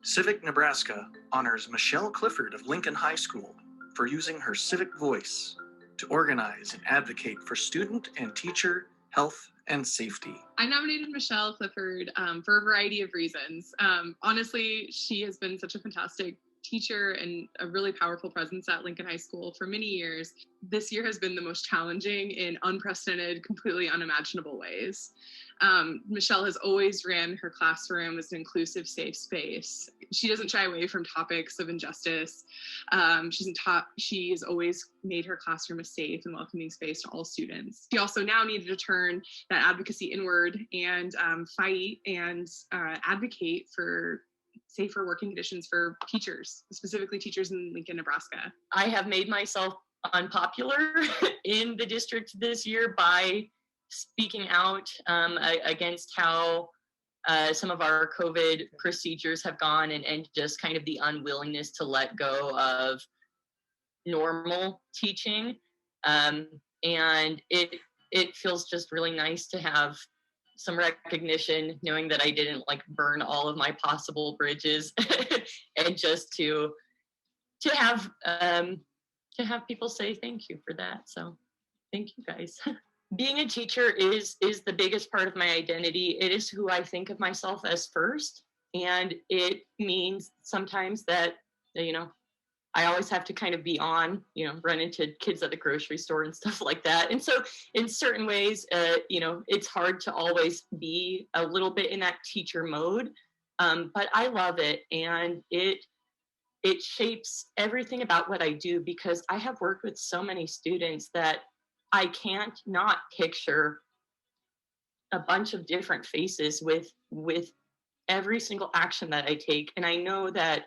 Civic Nebraska honors Michelle Clifford of Lincoln High School for using her civic voice to organize and advocate for student and teacher health and safety. I nominated Michelle Clifford for a variety of reasons. Honestly, she has been such a fantastic teacher and a really powerful presence at Lincoln High School for many years. This year has been the most challenging in unprecedented, completely unimaginable ways. Michelle has always ran her classroom as an inclusive, safe space. She doesn't shy away from topics of injustice. She has always made her classroom a safe and welcoming space to all students. She also now needed to turn that advocacy inward and fight and advocate for safer working conditions for teachers, specifically teachers in Lincoln, Nebraska. I have made myself unpopular in the district this year by speaking out against how some of our COVID procedures have gone and just kind of the unwillingness to let go of normal teaching. And it feels just really nice to have some recognition, knowing that I didn't like burn all of my possible bridges and just to have people say thank you for that. So thank you guys. Being a teacher is the biggest part of my identity. It is who I think of myself as first. And it means sometimes that, I always have to kind of be on, run into kids at the grocery store and stuff like that. And so in certain ways, it's hard to always be a little bit in that teacher mode. But I love it. And it shapes everything about what I do, because I have worked with so many students that I can't not picture a bunch of different faces with every single action that I take. And I know that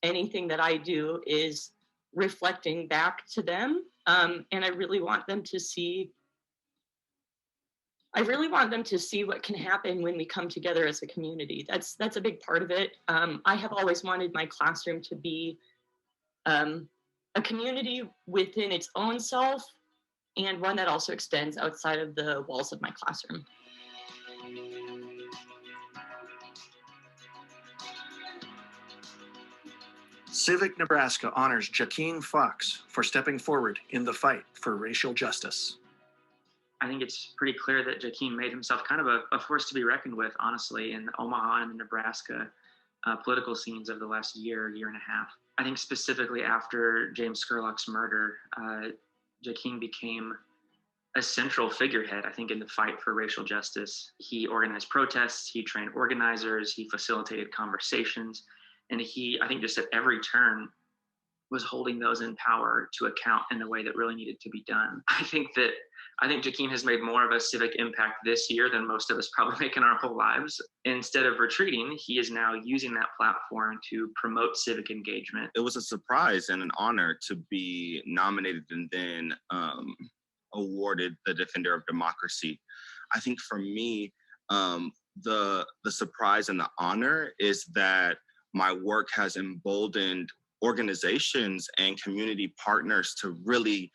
anything that I do is reflecting back to them. And I really want them to see what can happen when we come together as a community. That's a big part of it. I have always wanted my classroom to be a community within its own self, and one that also extends outside of the walls of my classroom. Civic Nebraska honors Jaqueen Fox for stepping forward in the fight for racial justice. I think it's pretty clear that Jaqueen made himself kind of a force to be reckoned with, honestly, in the Omaha and the Nebraska political scenes of the last year and a half. I think specifically after James Scurlock's murder, Jaqueen became a central figurehead, I think, in the fight for racial justice. He organized protests, he trained organizers, he facilitated conversations, and he, I think, just at every turn was holding those in power to account in a way that really needed to be done. I think Jaqueen has made more of a civic impact this year than most of us probably make in our whole lives. Instead of retreating, he is now using that platform to promote civic engagement. It was a surprise and an honor to be nominated and then awarded the Defender of Democracy. I think for me, the surprise and the honor is that my work has emboldened organizations and community partners to really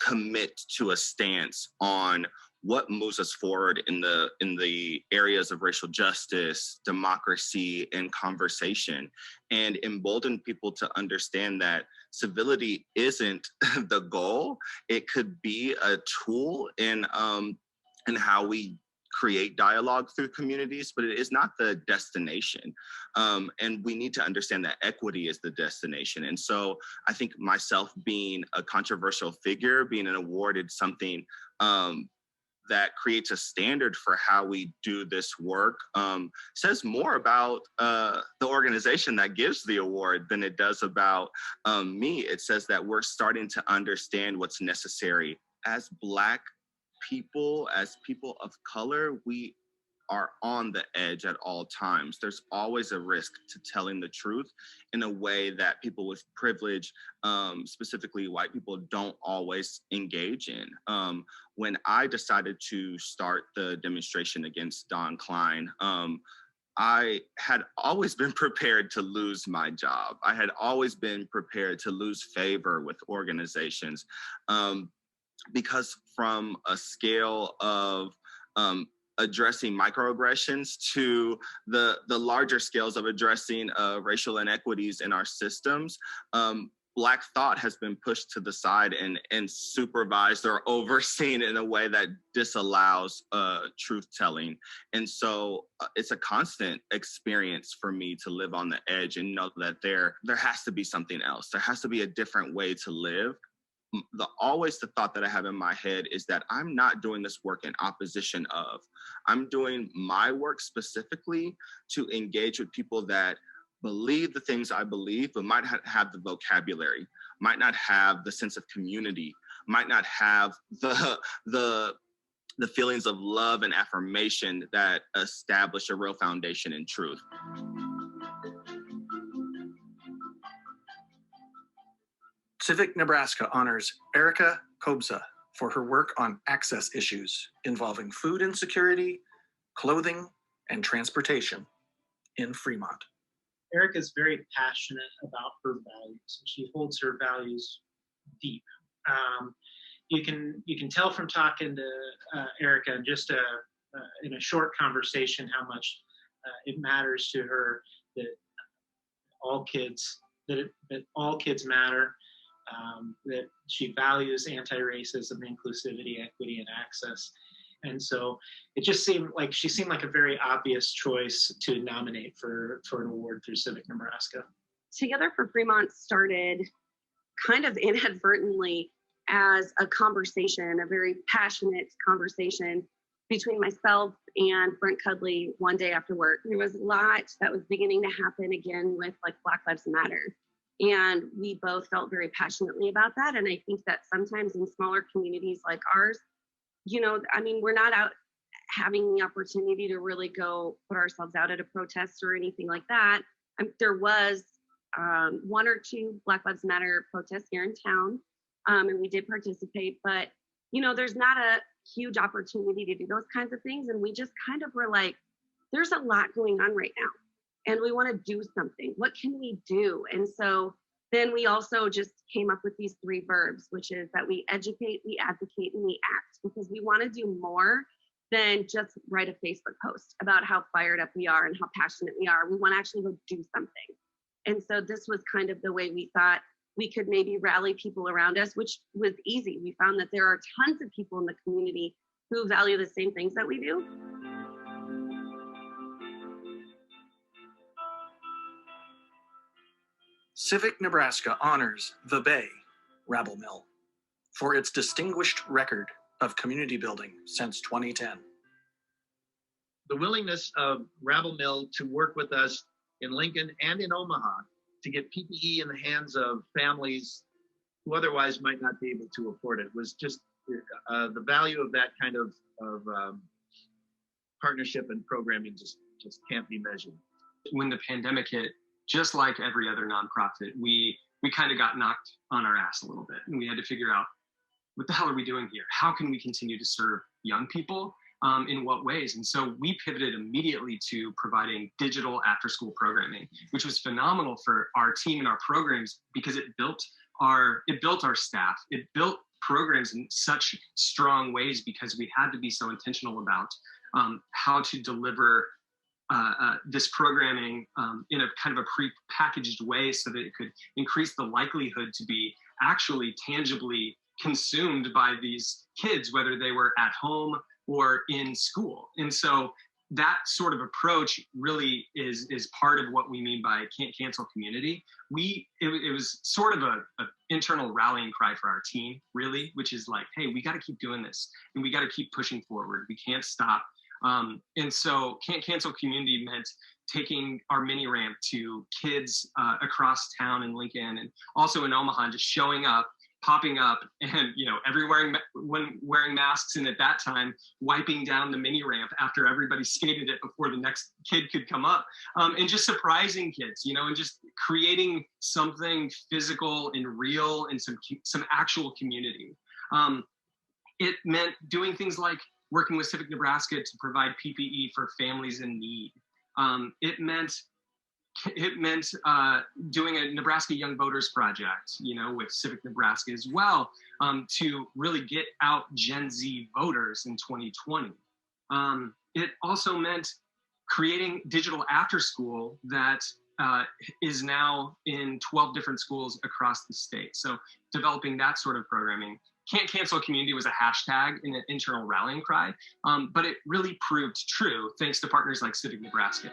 commit to a stance on what moves us forward in the areas of racial justice, democracy, and conversation, and embolden people to understand that civility isn't the goal. It could be a tool in how we create dialogue through communities, but it is not the destination. And we need to understand that equity is the destination. And so I think myself being a controversial figure, being awarded something that creates a standard for how we do this work says more about the organization that gives the award than it does about me. It says that we're starting to understand what's necessary. As Black people, as people of color, we are on the edge at all times. There's always a risk to telling the truth in a way that people with privilege, specifically white people, don't always engage in. When I decided to start the demonstration against Don Klein, I had always been prepared to lose my job. I had always been prepared to lose favor with organizations because from a scale of addressing microaggressions to the larger scales of addressing racial inequities in our systems, Black thought has been pushed to the side and supervised or overseen in a way that disallows truth-telling. And so it's a constant experience for me to live on the edge and know that there has to be something else. There has to be a different way to live. Always the thought that I have in my head is that I'm not doing this work in opposition of. I'm doing my work specifically to engage with people that believe the things I believe, but might not have the vocabulary, might not have the sense of community, might not have the feelings of love and affirmation that establish a real foundation in truth. Civic Nebraska honors Erica Kobza for her work on access issues involving food insecurity, clothing, and transportation in Fremont. Erica is very passionate about her values, and she holds her values deep. You can tell from talking to Erica in just in a short conversation how much it matters to her that all kids matter. That she values anti-racism, inclusivity, equity, and access. And so it just seemed like a very obvious choice to nominate for an award through Civic Nebraska. Together for Fremont started kind of inadvertently as a conversation, a very passionate conversation between myself and Brent Cudley one day after work. There was a lot that was beginning to happen again with like Black Lives Matter. And we both felt very passionately about that. And I think that sometimes in smaller communities like ours, we're not out having the opportunity to really go put ourselves out at a protest or anything like that. There was one or two Black Lives Matter protests here in town, and we did participate, but there's not a huge opportunity to do those kinds of things. And we just kind of were like, there's a lot going on right now, and we want to do something. What can we do? And so then we also just came up with these 3 verbs, which is that we educate, we advocate, and we act, because we want to do more than just write a Facebook post about how fired up we are and how passionate we are. We want to actually go do something. And so this was kind of the way we thought we could maybe rally people around us, which was easy. We found that there are tons of people in the community who value the same things that we do. Civic Nebraska honors the Bay Rabble Mill for its distinguished record of community building since 2010. The willingness of Rabble Mill to work with us in Lincoln and in Omaha to get PPE in the hands of families who otherwise might not be able to afford it was just the value of that kind of partnership and programming just can't be measured. When the pandemic hit, just like every other nonprofit, we kind of got knocked on our ass a little bit, and we had to figure out, what the hell are we doing here? How can we continue to serve young people? In what ways? And so we pivoted immediately to providing digital after-school programming, which was phenomenal for our team and our programs because it built our staff. It built programs in such strong ways because we had to be so intentional about how to deliver this programming in a kind of a pre-packaged way so that it could increase the likelihood to be actually tangibly consumed by these kids, whether they were at home or in school. And so that sort of approach really is part of what we mean by can't cancel community. It was sort of a internal rallying cry for our team, really, which is like, hey, we got to keep doing this and we got to keep pushing forward. We can't stop. And so can't cancel community meant taking our mini ramp to kids across town in Lincoln and also in Omaha, just showing up, popping up, and everyone wearing masks, and at that time wiping down the mini ramp after everybody skated it before the next kid could come up, and just surprising kids, and just creating something physical and real and some actual community. It meant doing things like working with Civic Nebraska to provide PPE for families in need. It meant doing a Nebraska Young Voters Project, with Civic Nebraska as well, to really get out Gen Z voters in 2020. It also meant creating digital after school that is now in 12 different schools across the state. So developing that sort of programming. Can't cancel community was a hashtag in an internal rallying cry, but it really proved true thanks to partners like Civic Nebraska.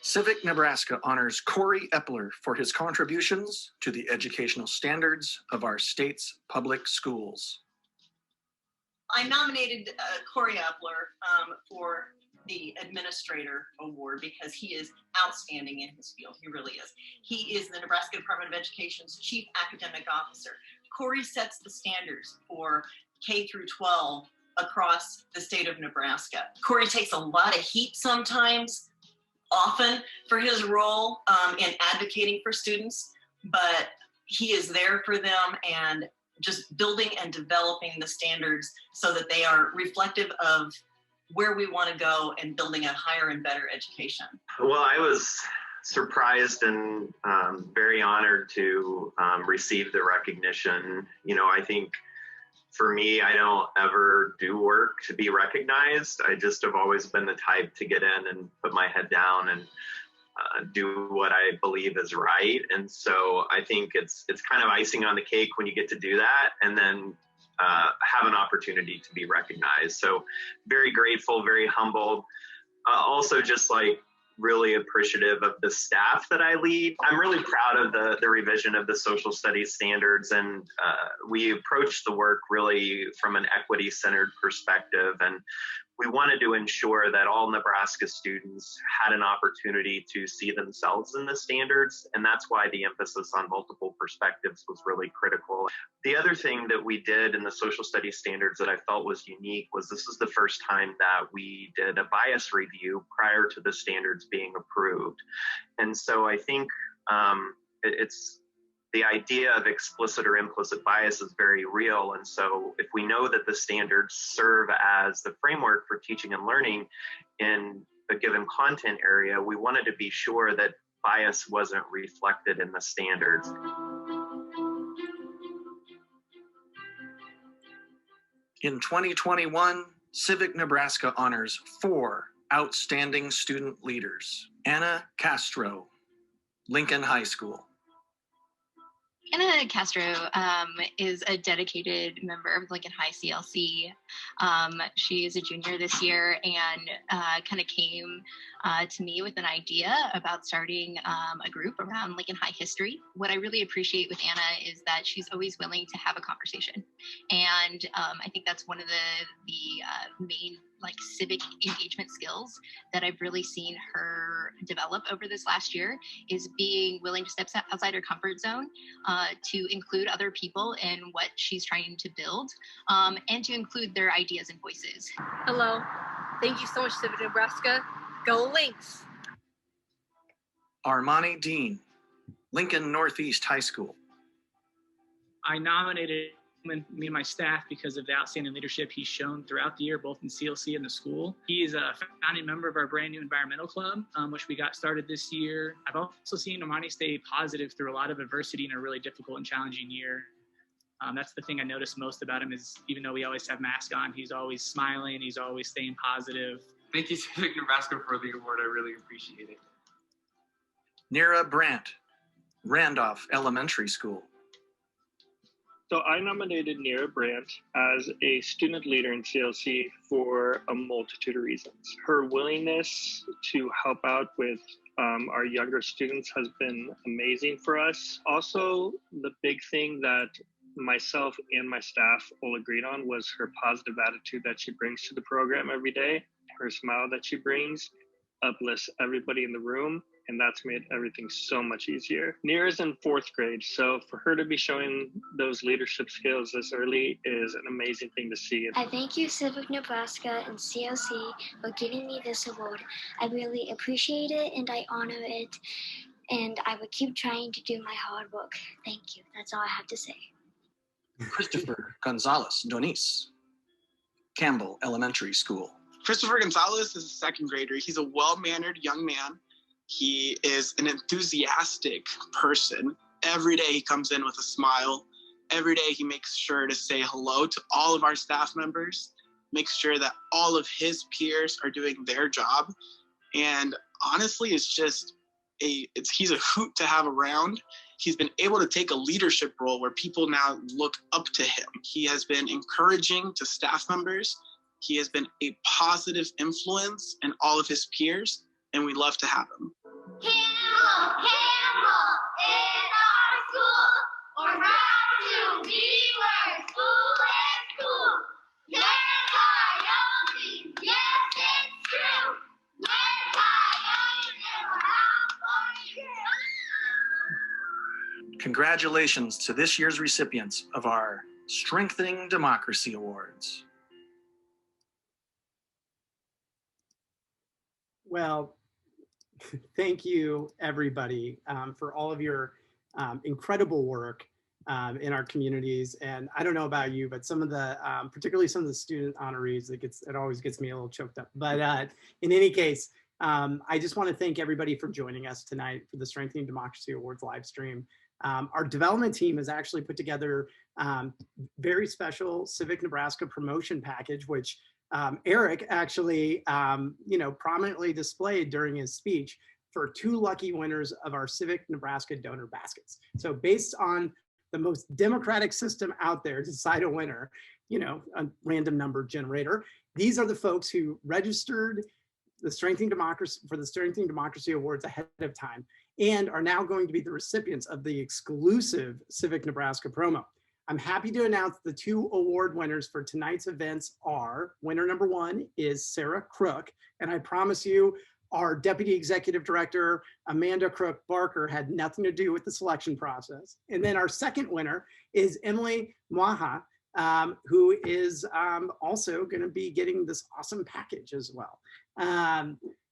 Civic Nebraska honors Corey Epler for his contributions to the educational standards of our state's public schools. I nominated Corey Epler for the Administrator Award because he is outstanding in his field. He really is. He is the Nebraska Department of Education's Chief Academic Officer. Corey sets the standards for K through 12 across the state of Nebraska. Corey takes a lot of heat sometimes, often, for his role in advocating for students, but he is there for them and just building and developing the standards so that they are reflective of where we want to go and building a higher and better education. Well, I was surprised and very honored to receive the recognition. I think for me, I don't ever do work to be recognized. I just have always been the type to get in and put my head down and do what I believe is right. And so I think it's kind of icing on the cake when you get to do that and then have an opportunity to be recognized. So very grateful, very humbled. Also just like really appreciative of the staff that I lead. I'm really proud of the revision of the social studies standards, and we approached the work really from an equity-centered perspective, and we wanted to ensure that all Nebraska students had an opportunity to see themselves in the standards, and that's why the emphasis on multiple perspectives was really critical. The other thing that we did in the social studies standards that I felt was unique was this is the first time that we did a bias review prior to the standards being approved. And so I think it's the idea of explicit or implicit bias is very real. And so if we know that the standards serve as the framework for teaching and learning in a given content area, we wanted to be sure that bias wasn't reflected in the standards. In 2021, Civic Nebraska honors 4 outstanding student leaders. Anna Castro, Lincoln High School. Anna Castro is a dedicated member of Lincoln High CLC. She is a junior this year and kind of came to me with an idea about starting a group around Lincoln High history. What I really appreciate with Anna is that she's always willing to have a conversation. And I think that's one of the main civic engagement skills that I've really seen her develop over this last year is being willing to step outside her comfort zone to include other people in what she's trying to build and to include their ideas and voices. Hello. Thank you so much, Civic Nebraska. Go Lynx! Armani Dean, Lincoln Northeast High School. I nominated me and my staff because of the outstanding leadership he's shown throughout the year, both in CLC and the school. He is a founding member of our brand new environmental club, which we got started this year. I've also seen Armani stay positive through a lot of adversity in a really difficult and challenging year. That's the thing I noticed most about him is even though we always have masks on, he's always smiling, he's always staying positive. Thank you, Civic Nebraska, for the award. I really appreciate it. Nira Brandt, Randolph Elementary School. So I nominated Nira Brandt as a student leader in CLC for a multitude of reasons. Her willingness to help out with our younger students has been amazing for us. Also, the big thing that myself and my staff all agreed on was her positive attitude that she brings to the program every day. Her smile that she brings uplifts everybody in the room, and that's made everything so much easier. Nira's in 4th grade, so for her to be showing those leadership skills this early is an amazing thing to see. I thank you, Civic Nebraska and CLC, for giving me this award. I really appreciate it and I honor it, and I will keep trying to do my hard work. Thank you. That's all I have to say. Christopher Gonzalez Donis, Campbell Elementary School. Christopher Gonzalez is a 2nd grader. He's a well-mannered young man. He is an enthusiastic person. Every day he comes in with a smile. Every day he makes sure to say hello to all of our staff members, makes sure that all of his peers are doing their job. And honestly, he's a hoot to have around. He's been able to take a leadership role where people now look up to him. He has been encouraging to staff members. He has been a positive influence in all of his peers, and we love to have him. Campbell, in our school, or proud to be where school is cool. Yes, Coyotes, yes, it's true. Yes, Coyotes, and we're out for you. Congratulations to this year's recipients of our Strengthening Democracy Awards. Well, thank you, everybody, for all of your incredible work in our communities. And I don't know about you, but some of the, particularly some of the student honorees, it always gets me a little choked up. But in any case, I just want to thank everybody for joining us tonight for the Strengthening Democracy Awards live stream. Our development team has actually put together very special Civic Nebraska promotion package, which Eric actually, prominently displayed during his speech for 2 lucky winners of our Civic Nebraska donor baskets. So based on the most democratic system out there to decide a winner, a random number generator, these are the folks who registered the Strengthening Democracy Awards ahead of time and are now going to be the recipients of the exclusive Civic Nebraska promo. I'm happy to announce the 2 award winners for tonight's events are, winner number 1 is Sarah Crook, and I promise you our Deputy Executive Director, Amanda Crook Barker, had nothing to do with the selection process. And then our second winner is Emily Mwaha, who is also gonna be getting this awesome package as well.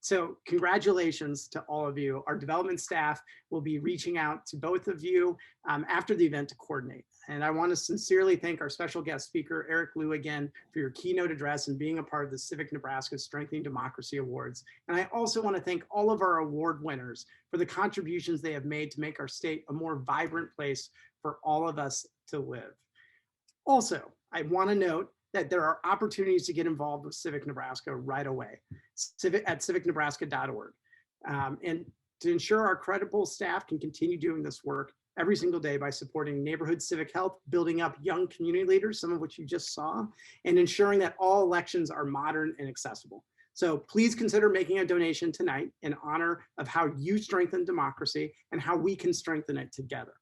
So congratulations to all of you. Our development staff will be reaching out to both of you after the event to coordinate. And I want to sincerely thank our special guest speaker, Eric Liu, again, for your keynote address and being a part of the Civic Nebraska Strengthening Democracy Awards. And I also want to thank all of our award winners for the contributions they have made to make our state a more vibrant place for all of us to live. Also, I want to note that there are opportunities to get involved with Civic Nebraska right away at civicnebraska.org. And to ensure our credible staff can continue doing this work every single day by supporting neighborhood civic health, building up young community leaders, some of which you just saw, and ensuring that all elections are modern and accessible. So please consider making a donation tonight in honor of how you strengthen democracy and how we can strengthen it together.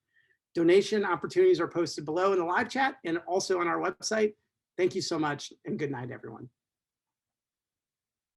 Donation opportunities are posted below in the live chat and also on our website. Thank you so much and good night, everyone.